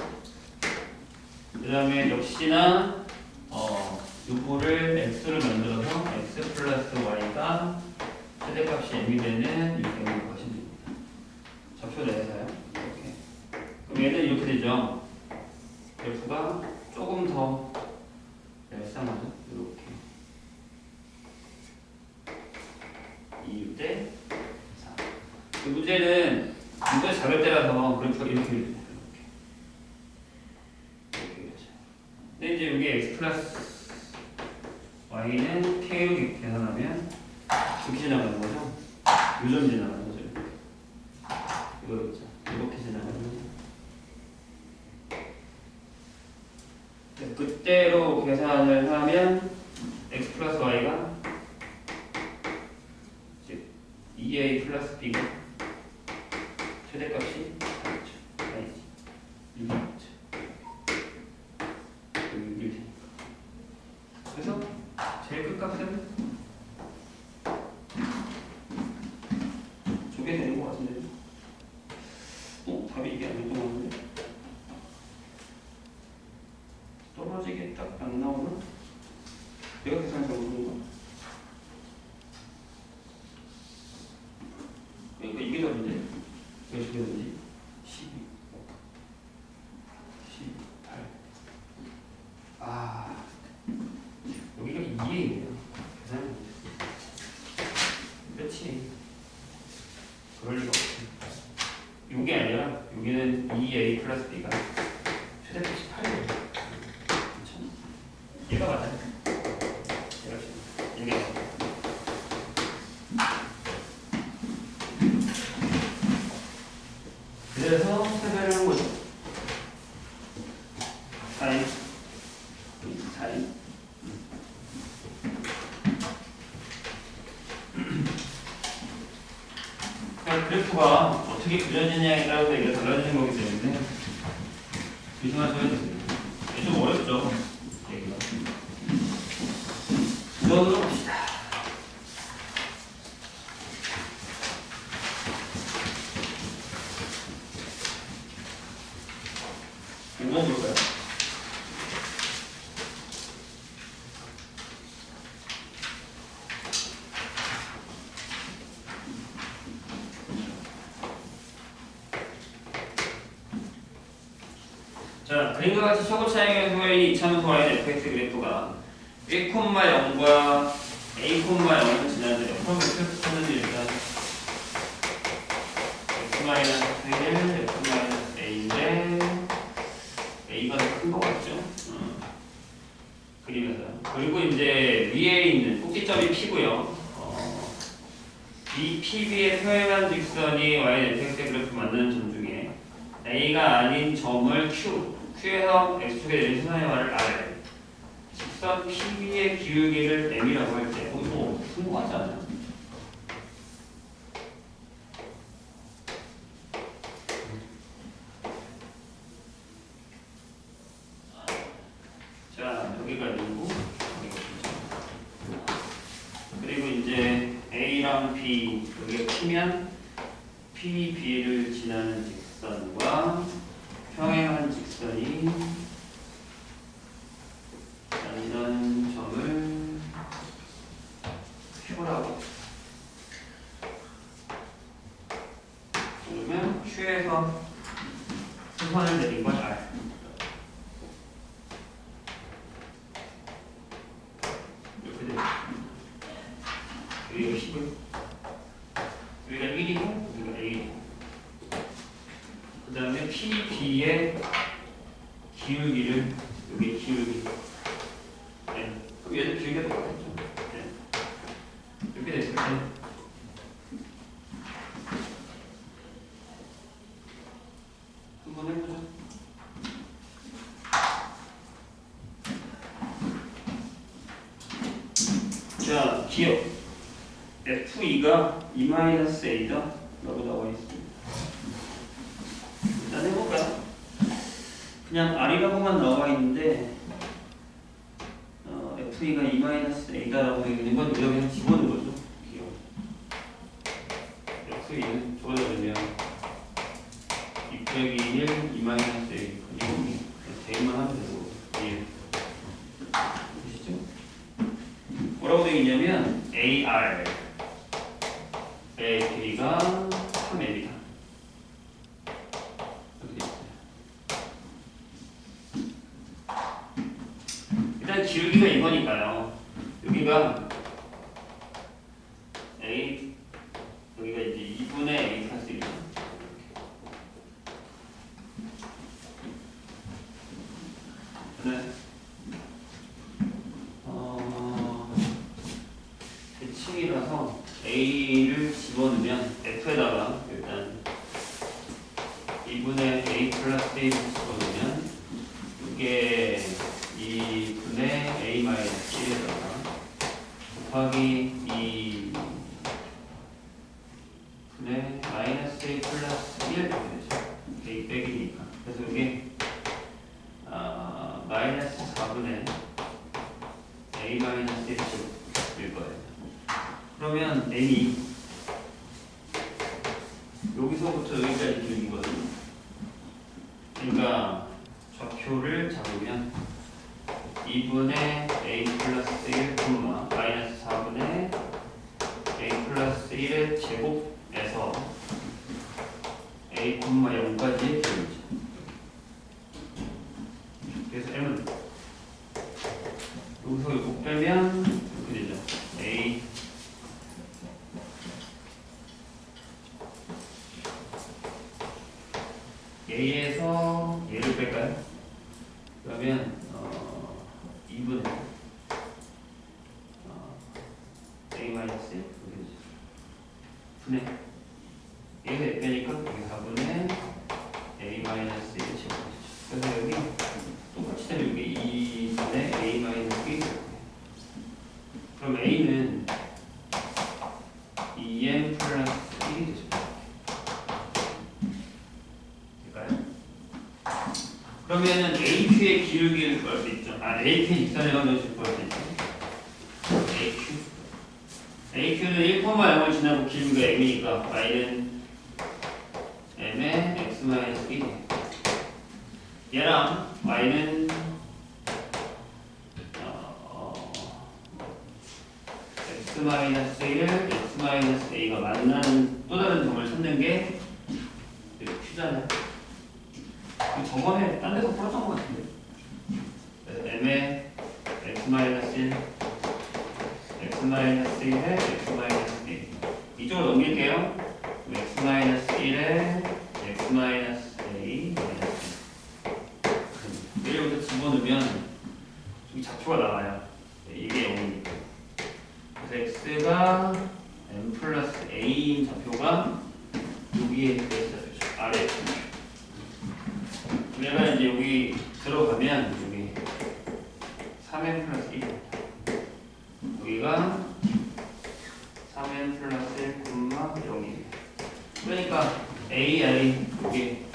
Speaker 1: 그 다음에 역시나 요거를 x를 만들어서 x 플러스 y가 최대값이 m이 되는 이 경우로 가시면 됩니다. 좌표 내서요. 이렇게. 그럼 얘는 이렇게 되죠. F가 조금 더 얄쌍하죠. 이렇게 2대 4. 그 문제는 이거 작을 때라서 그래프가 이렇게 됩니다. 근데 이제 여기 x 플러스 y는 k로 계산하면 이렇게 지나가는 거죠. 요점 지나가는 거죠. 이거 있죠. 이렇게 지나가는 거죠. 그때로 계산을 하면 x 플러스 y가 2a 플러스 b가 최대값이 4죠. 아니지. 6이죠. 그래서 제일 끝값은 이게 되는 것 같은데. 답이 이게 아닐 것 같은데. 떨어지게 딱 안 나오나? 내가 계산 잘못한 건가? 그러니까 이게 답인데. 왜 저게 되지? 12, 18. 아, 여기가 2예요. 계산이 안 돼. 그렇지. 그럴 리가 없지. 이게 아니라 여기는 2a 플러스 b가 최대값이 8이에요. 그렇죠? 얘가 맞아요. 얘가 지금 이게 그래서 세배를 한 거죠. 4인 4인 그래프가 어떻게 그려지냐에 따라서 이게 달라지는 거기 때문에 조심하셔야 되세요. 좀 어렵죠? 얘기가. 우선으로 봅시다. 이거 볼까요? 자, 그림과 같이 초고 차이의 이차함수 y의 fx 그래프가 1,0과 a,0을 지나는데 그럼 몇 표는 일단 x-1, x-a인데 a가 더 큰 것 같죠? 그림에서. 그리고 이제 위에 있는 꼭지점이 p고요. 이 PB의 평행한 직선이 y의 fx의 그래프 만드는 점 중에 a가 아닌 점을 Q에서 x축에 내린 순환의 말을 R 직선 PB의 기울기를 M이라고 할 때 이거 무슨 거 같지 않아요? 자, 여기가 아니고 그리고 이제 A랑 B 여기가 P면 P, B를 지나는 직선과 평행한 직선이 이런 점을 Q라고. 그러면 Q에서 수선을 내린 걸 R. 이렇게 되죠. 여기가 10은 여기가 1이고 여기가 A이고 그 다음에 PB의 기울기를 여기 기울기 네. 그럼 얘도 기울기가 똑같겠죠. 네. 이렇게 됐을 때 한번 해보죠. 자, 기억 F2가 E-A다 라고 나와 있습니다. 일단 해볼까요? 그냥 R이라고만 나와 있는데 F2가 E-A다라고 되어 있는 건 여기다 그냥 집어넣은 거죠. 기억 F2는 저어내면 2-1 E-A 그리고 대입만 하면 되고 예. 보시죠? 뭐라고 되어 있냐면 AR 의 길이가 3L이다. 이렇게 되어 있어요. 일단 기울기가 이거니까요. 여기가 A, 여기가 이제 2분의 A 플러스 1. 네. 대칭이라서 A를 집어넣으면 F에다가 일단 2분의 A 플러스 1을 집어넣으면 이게 2분의 A 마이너스 1에다가 곱하기 2분의 마이너스 A 플러스 1 이렇게 되죠. A 빼기니까. 그래서 이게 마이너스 4분의 A 마이너스 1일 거예요. 그러면 n이 여기서부터 여기까지 기울기거든요. 그러니까 좌표를 잡으면 2분의 a 플러스 1, 마이너스 4분의 a 플러스 1의 제곱에서 a, 0까지의 기울기죠. 그래서 m은 여기서 이거 빼면 이렇게 되죠. a a에서 얘를 뺄까요? 그러면 2분의 a 마이너스 1 분의 얘가 얘 빼니까 여기 4분의 a 마이너스 1 제곱이죠. 그래서 여기 똑같이 되면 여기 2분의 a 마이너스 1 그럼 a는 2m 플러스 1이 되죠. 그러면은 AQ의 기울기를 구할 수 있죠. AQ의 직선의 방정식을 구할 수 있죠. AQ는 1,0을 지나고 기울기가 m이니까 y는 m의 x-1 얘랑 y는 x-1, x-a가 만나는 또 다른 점을 찾는 게 Q잖아요. 저번에 딴 데서 풀었던 것 같은데. m의 x-1, x-1에 x-a 이쪽으로 넘길게요. x-1에 x-a 여기부터 집어넣으면 여기 좌표가 나와요. 이게 0이니까. 그래서 x가 m 플러스 a인 좌표가 여기에 있어요. 아래. 내가 이제 여기 들어가면 여기 3m 플러스 1 여기가 3m 플러스 1, 0이 그러니까 AI 여기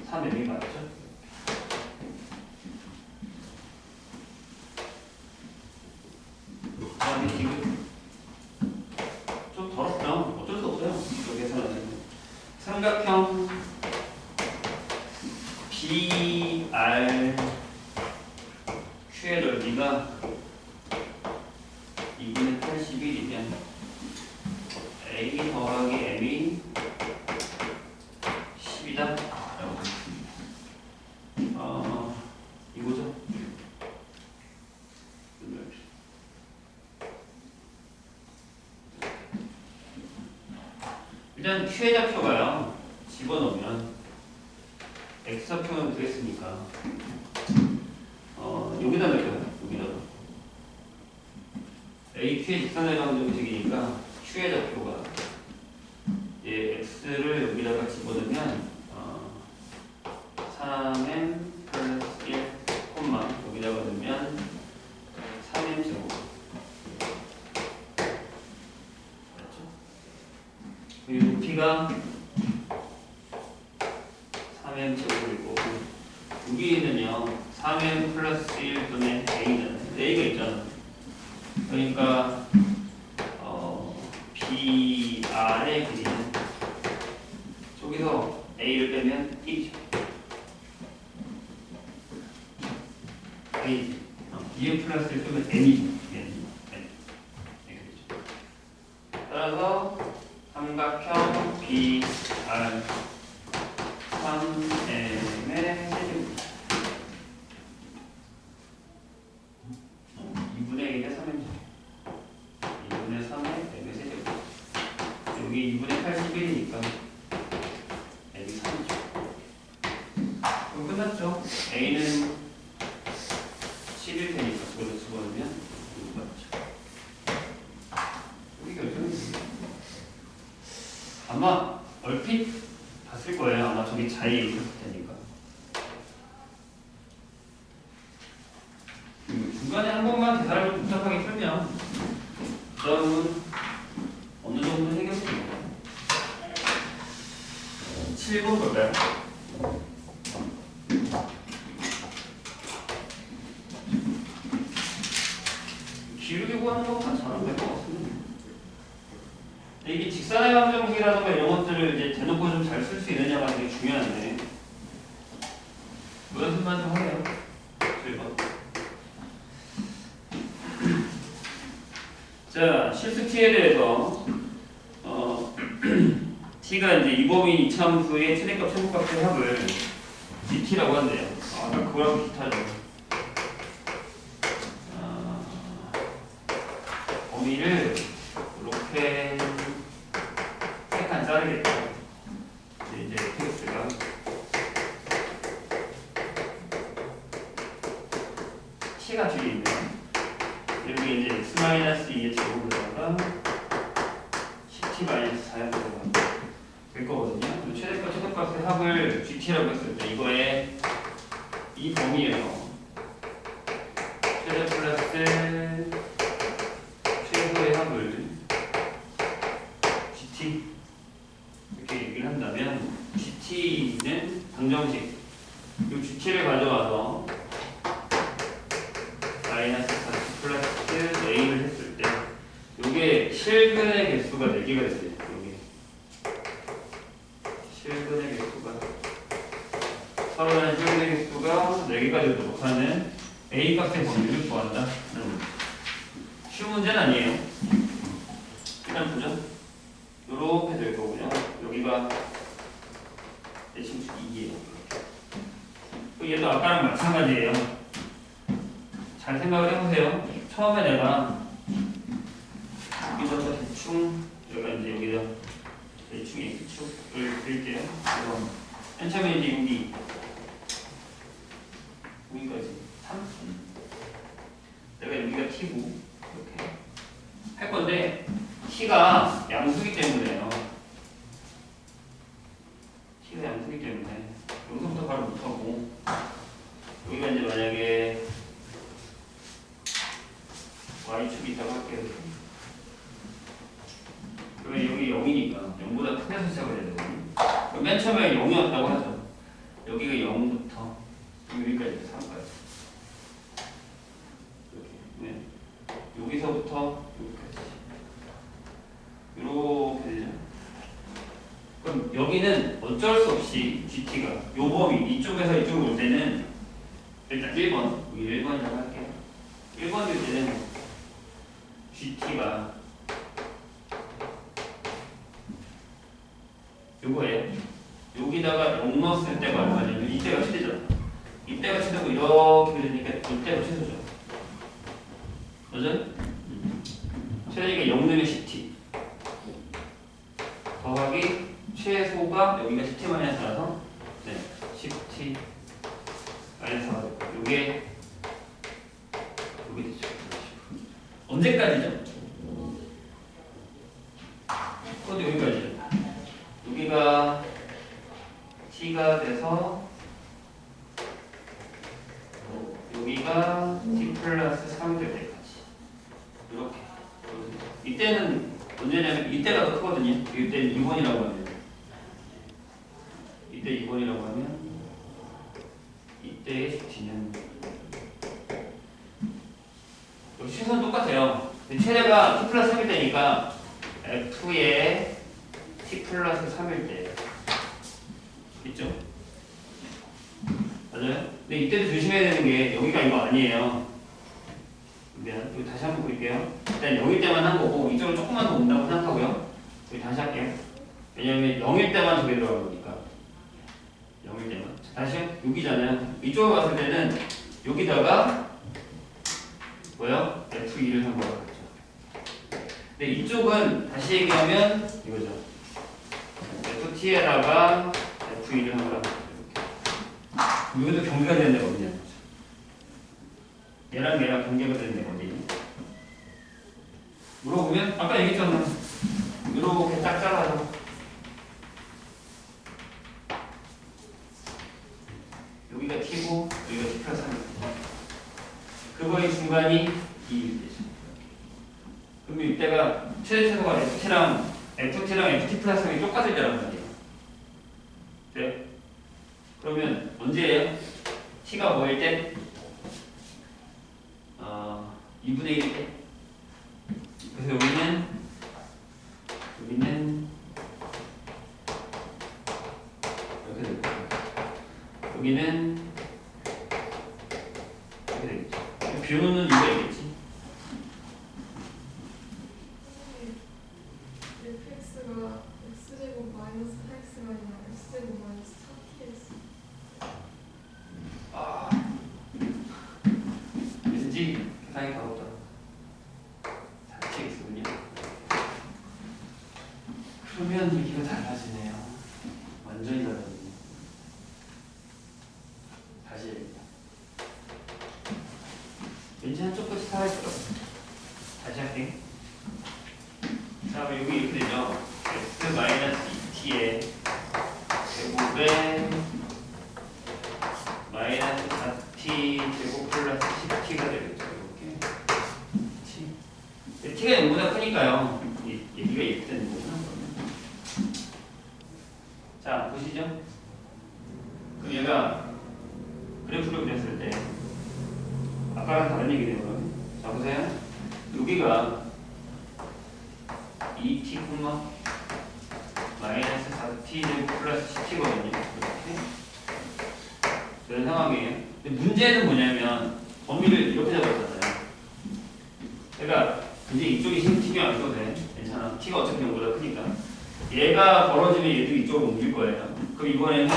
Speaker 1: 3m이 맞죠? 그 다음에 지금 좀 더럽죠? 어쩔 수 없어요. 여기서는 삼각형 BR Q의 넓이가 2분의 81이면 A 더하기 M이 10이다 라고 했습니다. 이거죠? 일단 Q의 좌표가요 집어넣으면 X좌표는 되겠으니까 여기다 넣을까요? 여기다가 AQ의 직선의 방정식이니까 Q의 좌표가 X를 여기다가 집어넣으면 3m 플러스 1, 여기다가 넣으면 3m 제곱 맞죠? 이 높이가 3m 제곱이고 여기는요 3m 플러스 1분의 a잖아요. a가 있잖아. 그러니까 BR의 길이는 저기서 a를 빼면 1이죠. a 2m 플러스 1 빼면 n이죠. 따라서 삼각형 BR 3m의 세제곱 2분의 1의 3m 2분의 3의 m의 세제곱 여기 2분의 81이니까 m이 3이죠. 그럼 끝났죠. a는 7일 테니까 그걸로 집어넣으면 6 맞죠. 여기 결정입니다. 아마 얼핏 봤을 거예요. 아마 저기 자리에 있을 테니까. 중간에 한 번만 대사를 좀 복잡하게 풀면 그 다음은 어느 정도 해결됩니다. 7번 볼까요? 기울기 구하는 것만 잘하면 될 것 같습니다. 이게 직선의 방정식이라든가 이런 것들 이것들을 이제 대놓고 좀 잘 쓸 수 있느냐가 되게 중요한데 그 연습만 좀 하게요. 1번. 자, 실수 t에 대해서 t가 이제 이범위 이차함수의 최대값 최고값의 합을 dt라고 한대요. 아까 그거랑 비슷하죠. 범위를 이렇게 약간 자르겠다. 이제 fx가 t가 뒤에 있네요. 여기 이제 x-2의 제곱으로다가 10t-4의 제곱으로 될 거거든요. 최대값 최소값의 합을 gt라고 했을 때 이거에 이 범위에서 최대 플러스 최소의 합을 gt 이렇게 얘기를 한다면 gt는 방정식 이 gt를 가져와서 마이너스 4t 플러스 a를 했을 때 이게 실근의 개수가 4개가 됐어요. 여기 실근의 개수가 서로는 실근의 개수가 4개가 되도록 하는 a 값의 범위를 구한다. 쉬운 문제는 아니에요. 일단 보죠. 요렇게 될 거고요. 여기가 대칭수 2예요. 얘도 아까랑 마찬가지예요. 잘 생각을 해보세요. 처음에 내가 여기다가 대충 여기가 이제 여기다 대충 x축을 그릴게요. 그래서 맨 처음에 이제 여기까지 3. 내가 여기가 t고 이렇게 할 건데 t가 양수기 때문에요. t가 양수기 때문에 여기서부터 바로 못하고 여기가 이제 만약에 y축이 있다고 할게요. 그러면 여기 0이니까 0보다 큰 데서 시작을 해야 되거든요. 그럼 맨 처음에 0이었다고 하죠. 여기가 0부터 여기까지 3까지 이렇게 네. 여기서부터 여기까지 이렇게 되죠. 그럼 여기는 어쩔 수 없이 GT가 요 범위 이쪽에서 이쪽으로 올 때는 일단 1번 여기 1번이라고 할게요. 1번일 때는 GT가 요거예요. 여기다가 0 넣었을 때가 얼마냐면 이때가 최대잖아. 이때가 최대고 이렇게 되니까 이때가 최소죠. 맞아요? 최대가 0 넣으면 10t 더하기 최소가 여기가 10t 마이너스 4라서 네, 10t 마이너스 4가 되고 요게 되죠. 언제까지죠? 그것도 여기까지죠. 여기가 t가 돼서 여기가 t 플러스 3이 될 때까지 이렇게 이때는 언제냐면 이때가 더 크거든요. 이때 2번이라고 하면 이때 2번이라고 하면 이때의 t는 여기 최소는 똑같아요. 근데 최대가 t 플러스 3일 때니까 f의 t 플러스 3일 때 있죠? 맞아요? 근데 이때도 조심해야 되는 게 여기가 이거 아니에요. 미안, 여기 다시 한번 볼게요. 일단 여기 때만 한 거고 이쪽으로 조금만 더 온다고 생각하고요. 여기 다시 할게요. 왜냐면 0일 때만 저기 들어간 거니까. 0일 때만. 다시요. 여기잖아요. 이쪽으로 갔을 때는 여기다가 뭐요? F2를 한 거라고 했죠. 근데 이쪽은 다시 얘기하면 이거죠. FT에다가 F2를 한 거라고 했죠. 이것도 경계가 되는 데가 어디냐. 얘랑 얘랑 경계가 되는 데가 어디? 물어보면 아까 얘기했잖아. 이렇게 딱 잘라서 여기가 T고 여기가 T 플러스 3이고 그거의 중간이 2일 때죠. 그럼 이때가 최대체가 FT랑 FT 플러스 3이 똑같을 때란 말이에요. 네? 그러면 언제예요? T가 뭐일 때? 2분의 1일 때. 그래서 여기는 여기는 이렇게 되겠죠. 비우는 이유가 있겠지.
Speaker 3: fx가 x제곱 마이너스 4x가 아니라 x제곱 마이너스 4tx.
Speaker 1: 아, 왠지 계산이 가볍다. 4tx군요. 그러면 얘기가 달라지네요. 완전히 달라지네요. 다시 얘기합니다. 왠지 한쪽 끝이 살아있을 것 같아요. 다시 할게요. 자, 그럼 여기 이렇게 되죠. x-2t의 제곱에 마이너스 4t 제곱 플러스 10t가 되겠죠. 이렇게. 그치? t가 0보다 크니까요. 얘기가 이렇게 되는 거구나. 자, 보시죠. 그럼 얘가 그래프를 그렸을 때 아까랑 다른 얘기네요. 자, 보세요. 여기가 2t, 마이너스 4t 제곱 플러스 10t거든요. 이렇게. 이런 상황이에요. 근데 문제는 뭐냐면 범위를 이렇게 잡았잖아요. 그러니까 이제 이쪽이 신경 안 써도 돼. 괜찮아. t가 어차피 0보다 크니까. 얘가 벌어지면 얘도 이쪽으로 옮길 거예요. 그럼 이번에는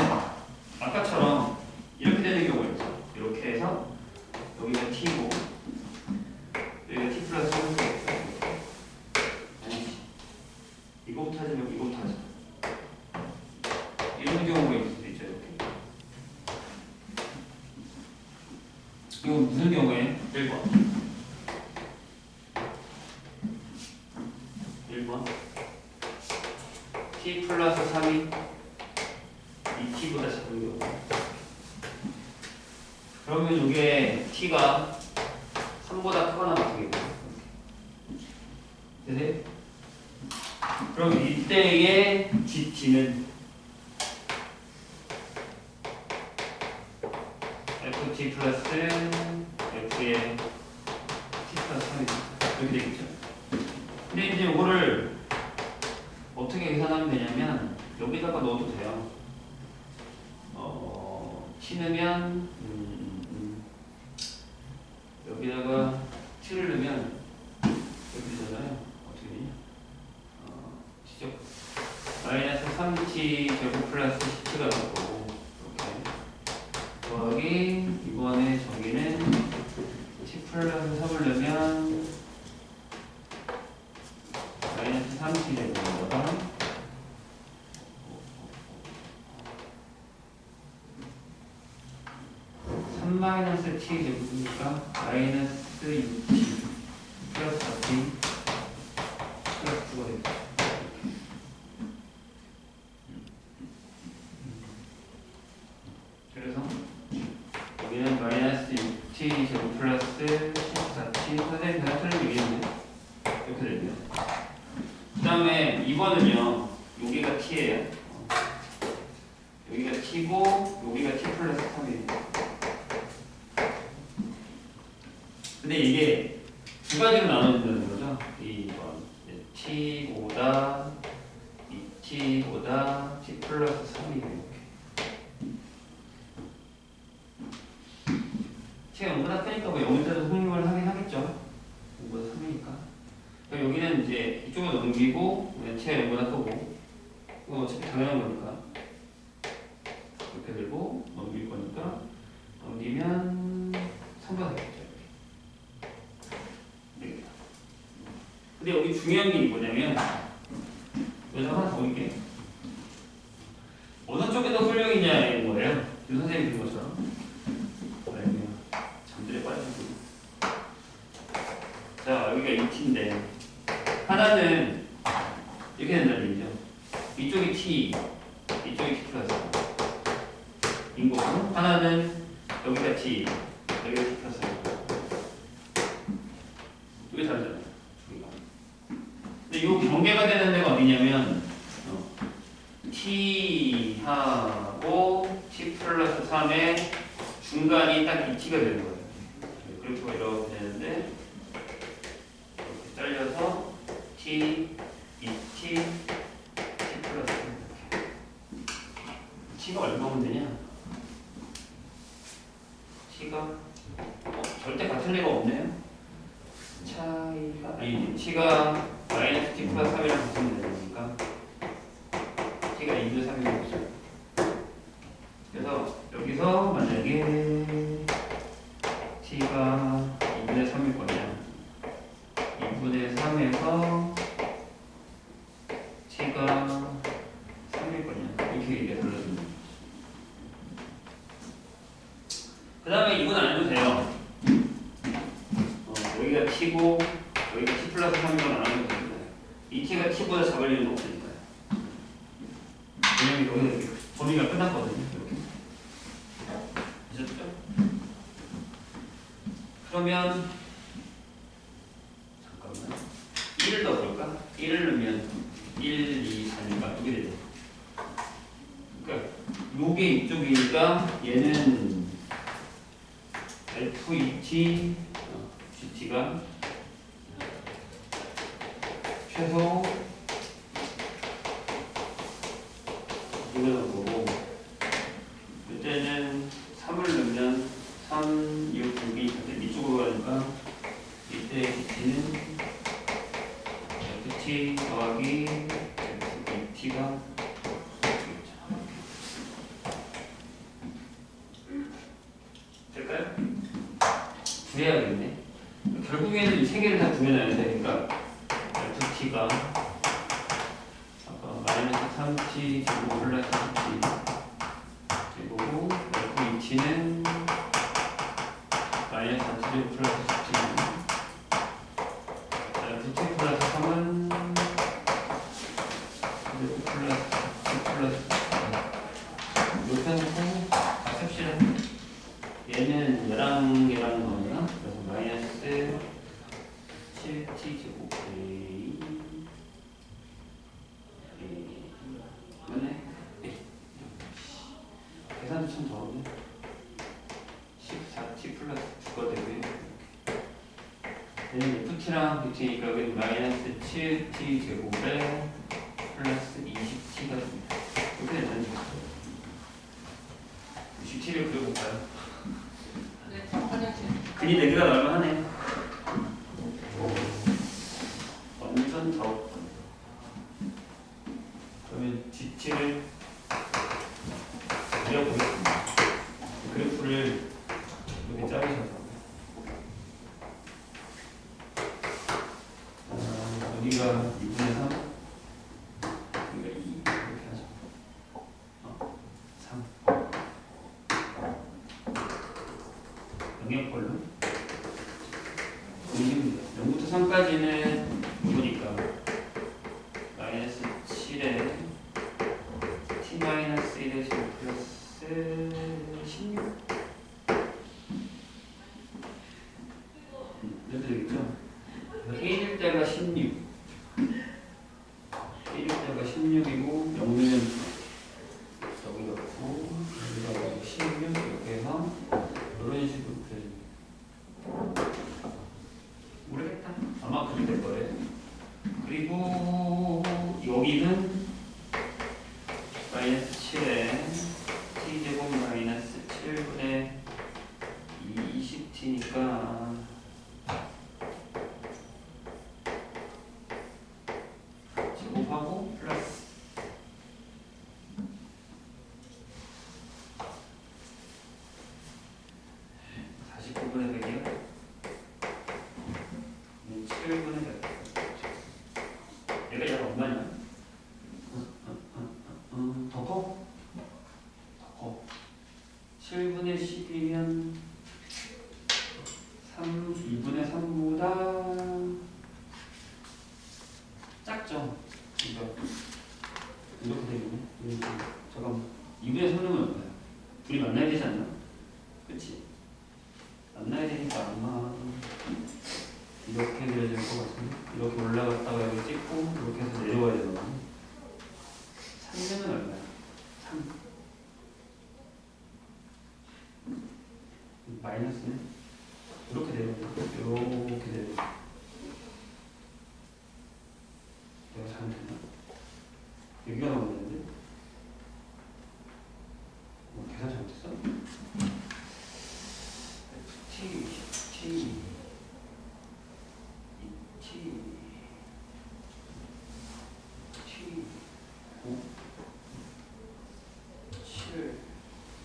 Speaker 1: 아까처럼 이렇게 되는 경우가 있죠. 이렇게 해서 여기가 t고 여기가 t 플러스 1고 아니지. 이거부터 하자면 이거부터 하자. 이런 경우가 있을 수도 있죠. 이렇게. 이거 무슨 경우에? 1번. 1번. t 플러스 3이 2t보다 작은 경우. 그러면 이게 t가 3보다 크거나 같은 경우. 되세요? 그럼 이때의 GT는 FT 플러스 F의 T 플러스 3이죠. 이렇게 되겠죠. 근데 이제 이거를 어떻게 계산하면 되냐면 여기다가 넣어도 돼요. T넣으면 여기다가 T를 넣으면 여기 되잖아요. 어떻게 되냐? T죠? 마이너스 3T 제곱 플러스 10T가 될 거고 이렇게 더하기 이번에 저기는 T 플러스 3을 넣으면 마이너스 3T 제곱보다 3 마이너스 T 제곱이니까 마이너스 6T 플러스 4T 플러스 9가 되겠다. 그래서 여기는 마이너스 6T 제곱 플러스 14T 선생님 대답 틀린 얘기했네. 이렇게 되네요. 그 다음에 2번은요. 여기가 T예요. 여기가 T고 여기가 T 플러스 3이에요. 근데 이게 두 가지로 나눠진다는 거죠. 2번 T보다 2T보다 T 플러스 3이에요. 이렇게. T가 0보다 크니까 뭐 0에다도 성립을 하긴 하겠죠. 0보다 3이니까. 그러니까 여기는 이제 이쪽으로 넘기고 T가 0보다 크고 이거 어차피 당연한 거니까 이렇게 들고 넘길 거니까 넘기면 3보다 되겠죠. 근데 여기 중요한 게 뭐냐면 여기서 하나 더 올게. 어느 쪽이 더 훌륭이냐인 거예요. 유 선생님이 그런 것처럼. 그냥 잠들에 빠지고. 자, 여기가 2t인데 하나는 이렇게 된다는 얘기죠. 이쪽이 t, 이쪽이 t 플러스 인 거고 하나는 여기가 t, 여기가 t 플러스 이게 다르잖아요. 근데 이 경계가 되는 데가 어디냐면 t하고 t 플러스 3의 중간이 딱 2t가 되는 거예요. 그래프가 이렇게 되는데 이렇게 잘려서 t, 2t, t 플러스 3 t가 얼마면 되냐? 걸리는 거 없으니까요. 그냥 여기 범위가 끝났거든요. 이렇게. 되셨죠? 그러면 잠깐만 1을 더 볼까? 1을 넣으면 1, 2, 4니까 이게 되죠. 그러니까 요게 이쪽이니까 얘는 F2T GT가 최소 이거는 거고 이때는 3을 넣으면 3, 6, 6이 이쪽으로 가니까 이때 GT는 FT 더하기 FT가 될까요? 구해야겠네. 결국에는 이 세 개를 다 구해놔야 돼. 그러니까 FT가 아까 마이너스 3T 제곱 플러스 3T 제곱고 F2T는 마이너스 3T 제곱 플러스 10T는 FT 플러스 3은 제곱 플러스 10 플러스 이렇게 해놓고 다 셉시다. 얘는 얘랑 뭐냐? 그래서 마이너스 7t 제곱 맞네? 계산도 참 더하네. 14t 플러스 9가 되고요. 얘는 ft랑 bt니까 여기 마이너스 7t 제곱에 플러스 20t가 됩니다. 이렇게 되는 거죠. 20t를 그려볼까요? 근이 4개가 나오면 하네. 완전 더. 그러면 GT를 그려보겠습니다. 그래프를 이렇게 자르셔서 여기가 2분의 3 여기가 2 이렇게 하죠. 3 영역별로 0부터 3까지는 보니까 마이너스 7에 t 마이너스 1에 제곱 플러스 16 이렇게 되겠죠? 1일 때가 16 1일 때가 16이고 0는 여기가 없고 여기가 16 이렇게 해서 이런 식으로 그려줍니다. 모르겠다. 아마 그렇게 될 거예요. 그리고 여기는 마이너스 7에 t제곱 마이너스 7분의 20t니까 제곱하고 플러스 49분의 100이요? 7분의 100. 얘가 얘가 얼마냐? 더 커? 더 커. 7분의 10이면 2분의 3보다 작죠? 그러니까 이렇게 되겠네. 잠깐만. 2분의 3은 얼마야? 둘이 만나야 되지 않나? 그치? 만나야 되니까 아마 이렇게 그려질 것 같은데 이렇게 올라갔다가 여기 찍고 이렇게 해서 내려와야 되거든요. 3은 얼마야? 3 마이너스는 이렇게 내려온다. 이렇게 내려온다. 내가 잘못했나? 여기가 나오는데? 계산 잘못했어? T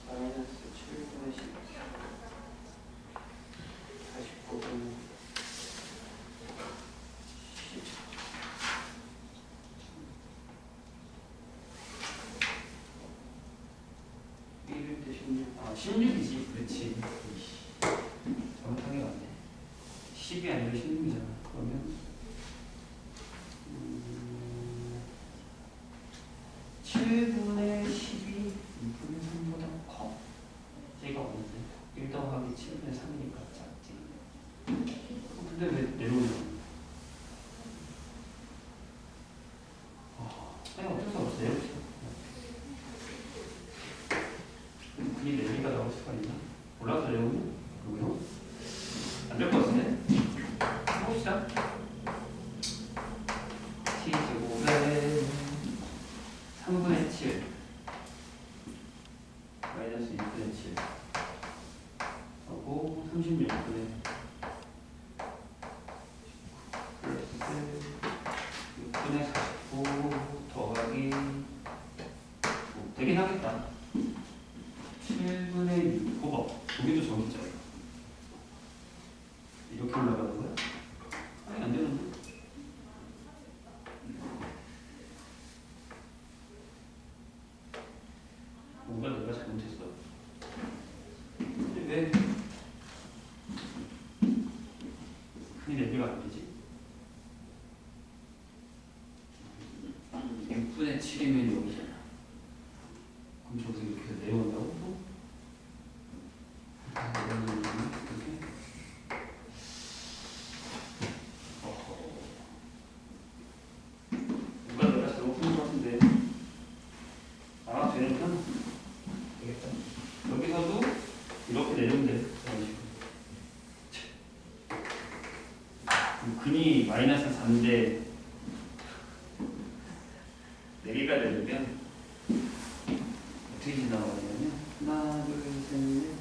Speaker 1: 마이너스 7분의 10 49분 1일 때 16. 아, 16이지. 그렇지. 잘못한 게 맞네. 10이 아니라 16이잖아. 그러면 7분의 12 6분의 3보다 커. J가 없는데 1 더하기 7분의 3이니까 작지. 근데 왜 내려오냐? 그냥 어쩔 수 없어. 내려오세요. 그니 내리가 나올 수가 있나? 올라가서 내려오면? 그러면 안 될 것 같은데? 해봅시다. T제곱에 3분의 7 마이너스 6분의 7 하고 36분의 플러스 6분의 49 더하기 되긴 하겠다. 7분의 6 봐봐. 여기도 정기자 이렇게 올라가는 거야? 아니 안 되는데. 뭔가 내가 잘못했어. 근데 왜 큰이 내비가 안 되지? 6분의 7이면 여기잖아. 그럼 저기서 이렇게 해서 내려온다고? 또? 이렇게? 누가 내가 잘못 푼 것 같은데. 아, 되는구나. 되겠다. 여기서도 이렇게 내려오면 돼. 이런 식으로. 근이 마이너스 3인데 4개가 되려면 어떻게 지나가냐면 하나, 둘, 셋, 넷.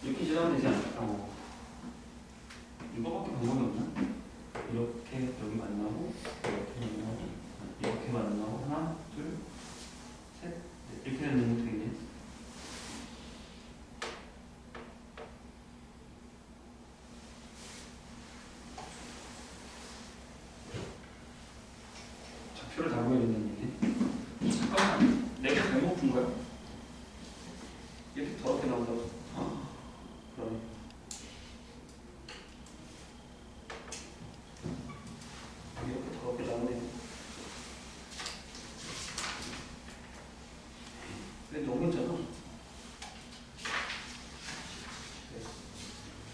Speaker 1: 이렇게 지나가면 되지 않을까? 이거밖에 방법이 없나? 이렇게 여기 만나고 이렇게 만나고 하나, 둘, 셋, 넷. 이렇게 되는 것도 있네. 좌표를 잡아야 된다는 얘기네. 잠깐만, 내가 잘못 푼 거야? 이렇게 더럽게 나온다고? 그러네. 이렇게 더럽게 나오네. 근데 너무했잖아.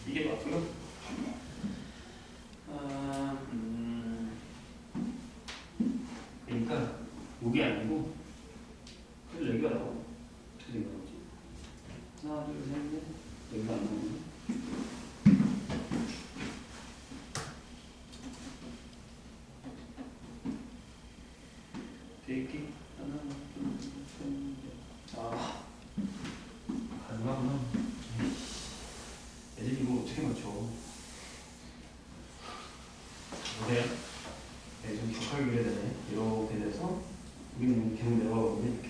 Speaker 1: 이게 맞고요. 그러니까 이게 아니고 그래서 여기가 나와. 어떻게 된 거지? 하나, 둘, 셋, 넷. 여기가 안 나오네. 대기 하나, 둘, 셋, 넷. 아, 가능하구나. 애들 이거 어떻게 맞춰? 보세요. 네, 좀 격하게 그려야 되네. 이렇게 돼서 여기는 계속 내려가거든요. 이렇게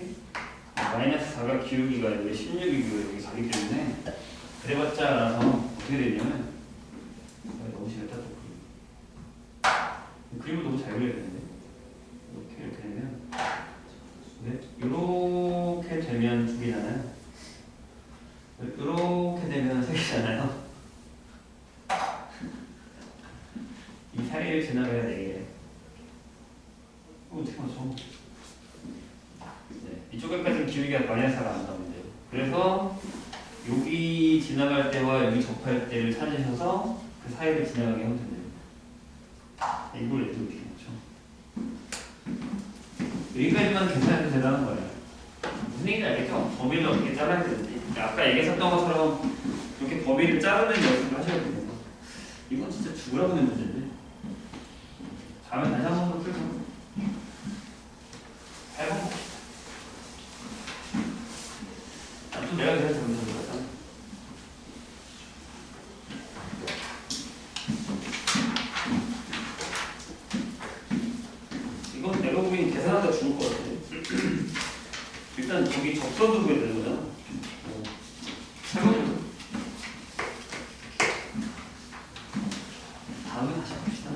Speaker 1: 마이너스 4가 기울기가 여기 16이고 여기 4기 때문에 그래봤자 알아서 어떻게 되냐면 너무 심했다 또 그림을 너무 잘 그려야 되는데 이렇게 되면 네? 이렇게 되면 2개잖아요. 이렇게 되면 3개잖아요. 이 사이를 지나가야 4개. 어떻게 맞춰? 네, 이쪽까지는 기울기가 마이너스 4가 안 나오면 돼요. 그래서 여기 지나갈 때와 여기 접할 때를 찾으셔서 그 사이를 지나가게 하면 됩니다. 이걸 어떻게 맞춰? 여기까지만 괜찮아도 되라는 거예요. 무슨 얘기인지 알겠죠? 범위를 어떻게 잘라야 되는지. 아까 얘기했었던 것처럼 이렇게 범위를 자르는 연습을 하셔야 됩니다. 이건 진짜 죽으라고 하는 문제인데. 다음에 다시 한 번 더 풀자. 8번 봅시다. 또 내가 그래서 잘못한 거 같아. 이건 내가 보기엔 계산하다 죽을 것 같아. 일단 저기 접선도 그려야 되는 거잖아. 8번 다음에 다시 봅시다.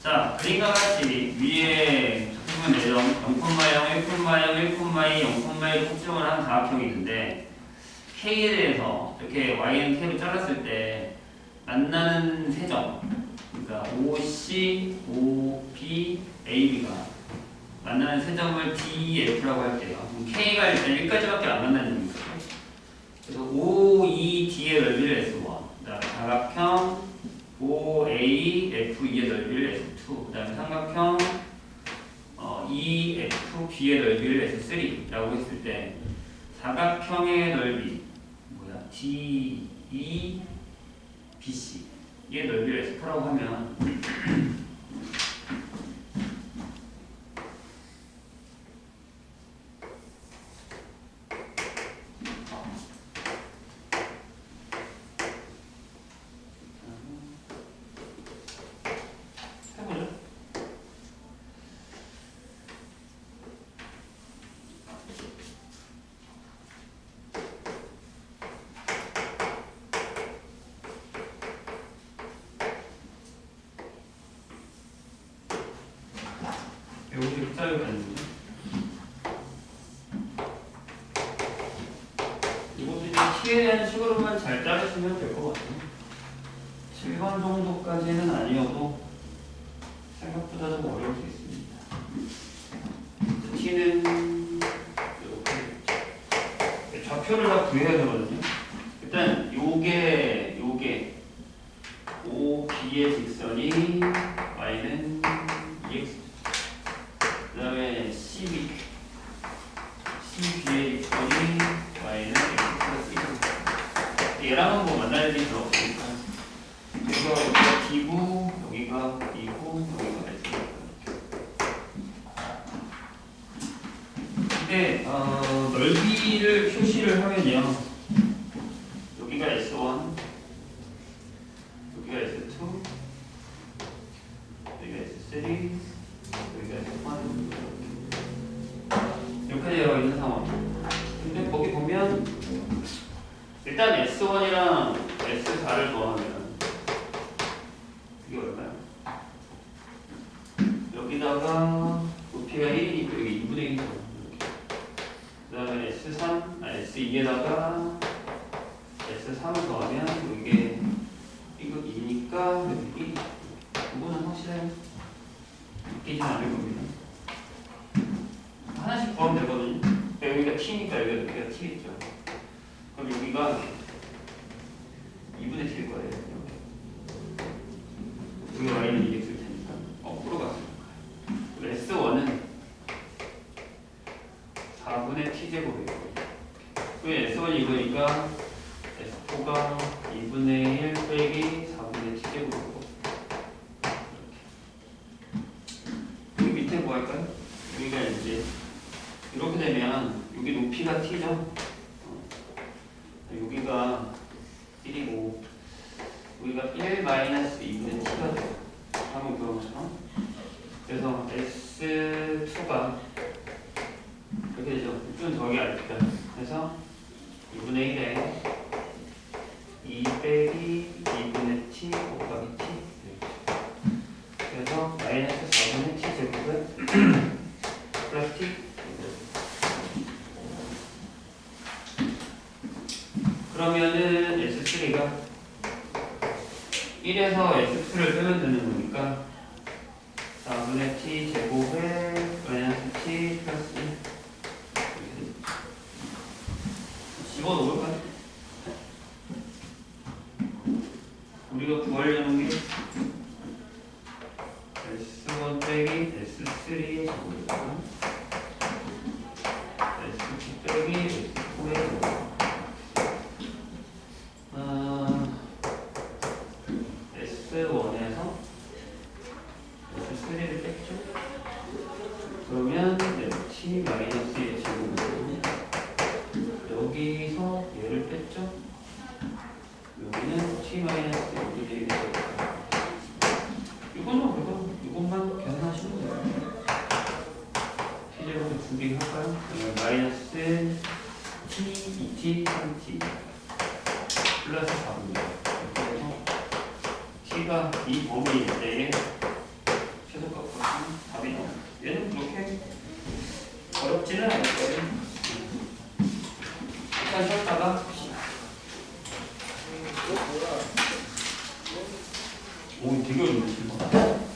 Speaker 1: 자, 그림과 같이 위에 부분 내용 1,0, 1,2, 0,1을 특정을 한 다각형이 있는데 K에 대해서 이렇게 Y는 K로 잘랐을 때 만나는 세 점, 그러니까 OC, OB, AB가 만나는 세 점을 DF라고 할게요. K가 일단 1까지밖에 안 만나는 점이거든요. 그래서 OED의 넓이를 S1, 그다음에 사각형 OAFE의 넓이를 S2, 그다음에 삼각형 EFB의 넓이를 S3라고 했을 때 사각형의 넓이 뭐야? DEBC의 넓이를 S4라고 하면 여기 흡사하게 되는데 이것도 이제 T에 대한 식으로만 잘 자르시면 될 것 같아요. 7번 정도까지는 아니어도 생각보다 좀 어려울 수 있습니다. T는 이렇게 좌표를 다 구해야 되거든요. 일단 요게 OB의 직선이 Y는 EX, 그 다음에 CB의 직선이 Y는 X 플러스 1. 얘랑은 뭐 만날 일이 별로 없으니까. 그래서 여기가 D고, 여기가 E고, 여기가 X니까. 근데 넓이를 표시를 하면요. 여기가 S1, 여기가 S2, 여기가 S3, 여기가 S1 이렇게 되어 있는 상황. 근데 거기 보면 일단 S1이랑 S4를 더하면 이게 얼마야? 여기다가 높이가 1이니까 여기 2분의 1이죠. 그 다음에 S2에다가 S3을 더하면 이게 이거 2니까 여기 1. 이거는 확실히 바뀌진 않을 겁니다. 하나씩 구하면 되거든요. 여기가 T니까 여기가 T겠죠. 그럼 여기가 2분의 T일 거예요. 여기 Y는 2 있을 테니까 거꾸로 갔을 거예요. S1은 4분의 T제곱이에요. 왜 S1이 이거니까 S4가 2분의 1 빼기 4분의 T제곱이고, 여기 밑에 뭐 할까요? 여기가 이제 이렇게 되면 여기 높이가 T죠? 여기가 1이고 여기가 1 마이너스 2분의 T가 돼요. 한번 그런 것처럼. 그래서 S2가 이렇게 되죠. 좀 더하기 알니까. 그래서 2분의 1에 2 빼기 2분의 T 곱하기 T. 그래서 마이너스 4분의 T 제곱은 플러스 T. 그러면은 S3가 1에서 S2를 빼면 되는 거니까 4분의 T 제곱에 마이너스 T 플러스 1. 집어넣을까요? 우리가 구하려는 게 S1 빼기 S3의 제곱이고 S2 빼기 S4의 제곱. S1에서 S3를 뺐죠? 그러면 T 마이너스의 제곱이고 여기서 얘를 뺐죠? 여기는 T 마이너스 여기 되겠죠? 이것만 계산하시면 돼요. T제곱을 2개 할까요? 마이너스 T, 2T, 3T 플러스 4분의 T가 이 범위일 때에 최소값은 답이 나옵니다. 얘는 그렇게 잘 쉬었다가 오 되게 어렵네.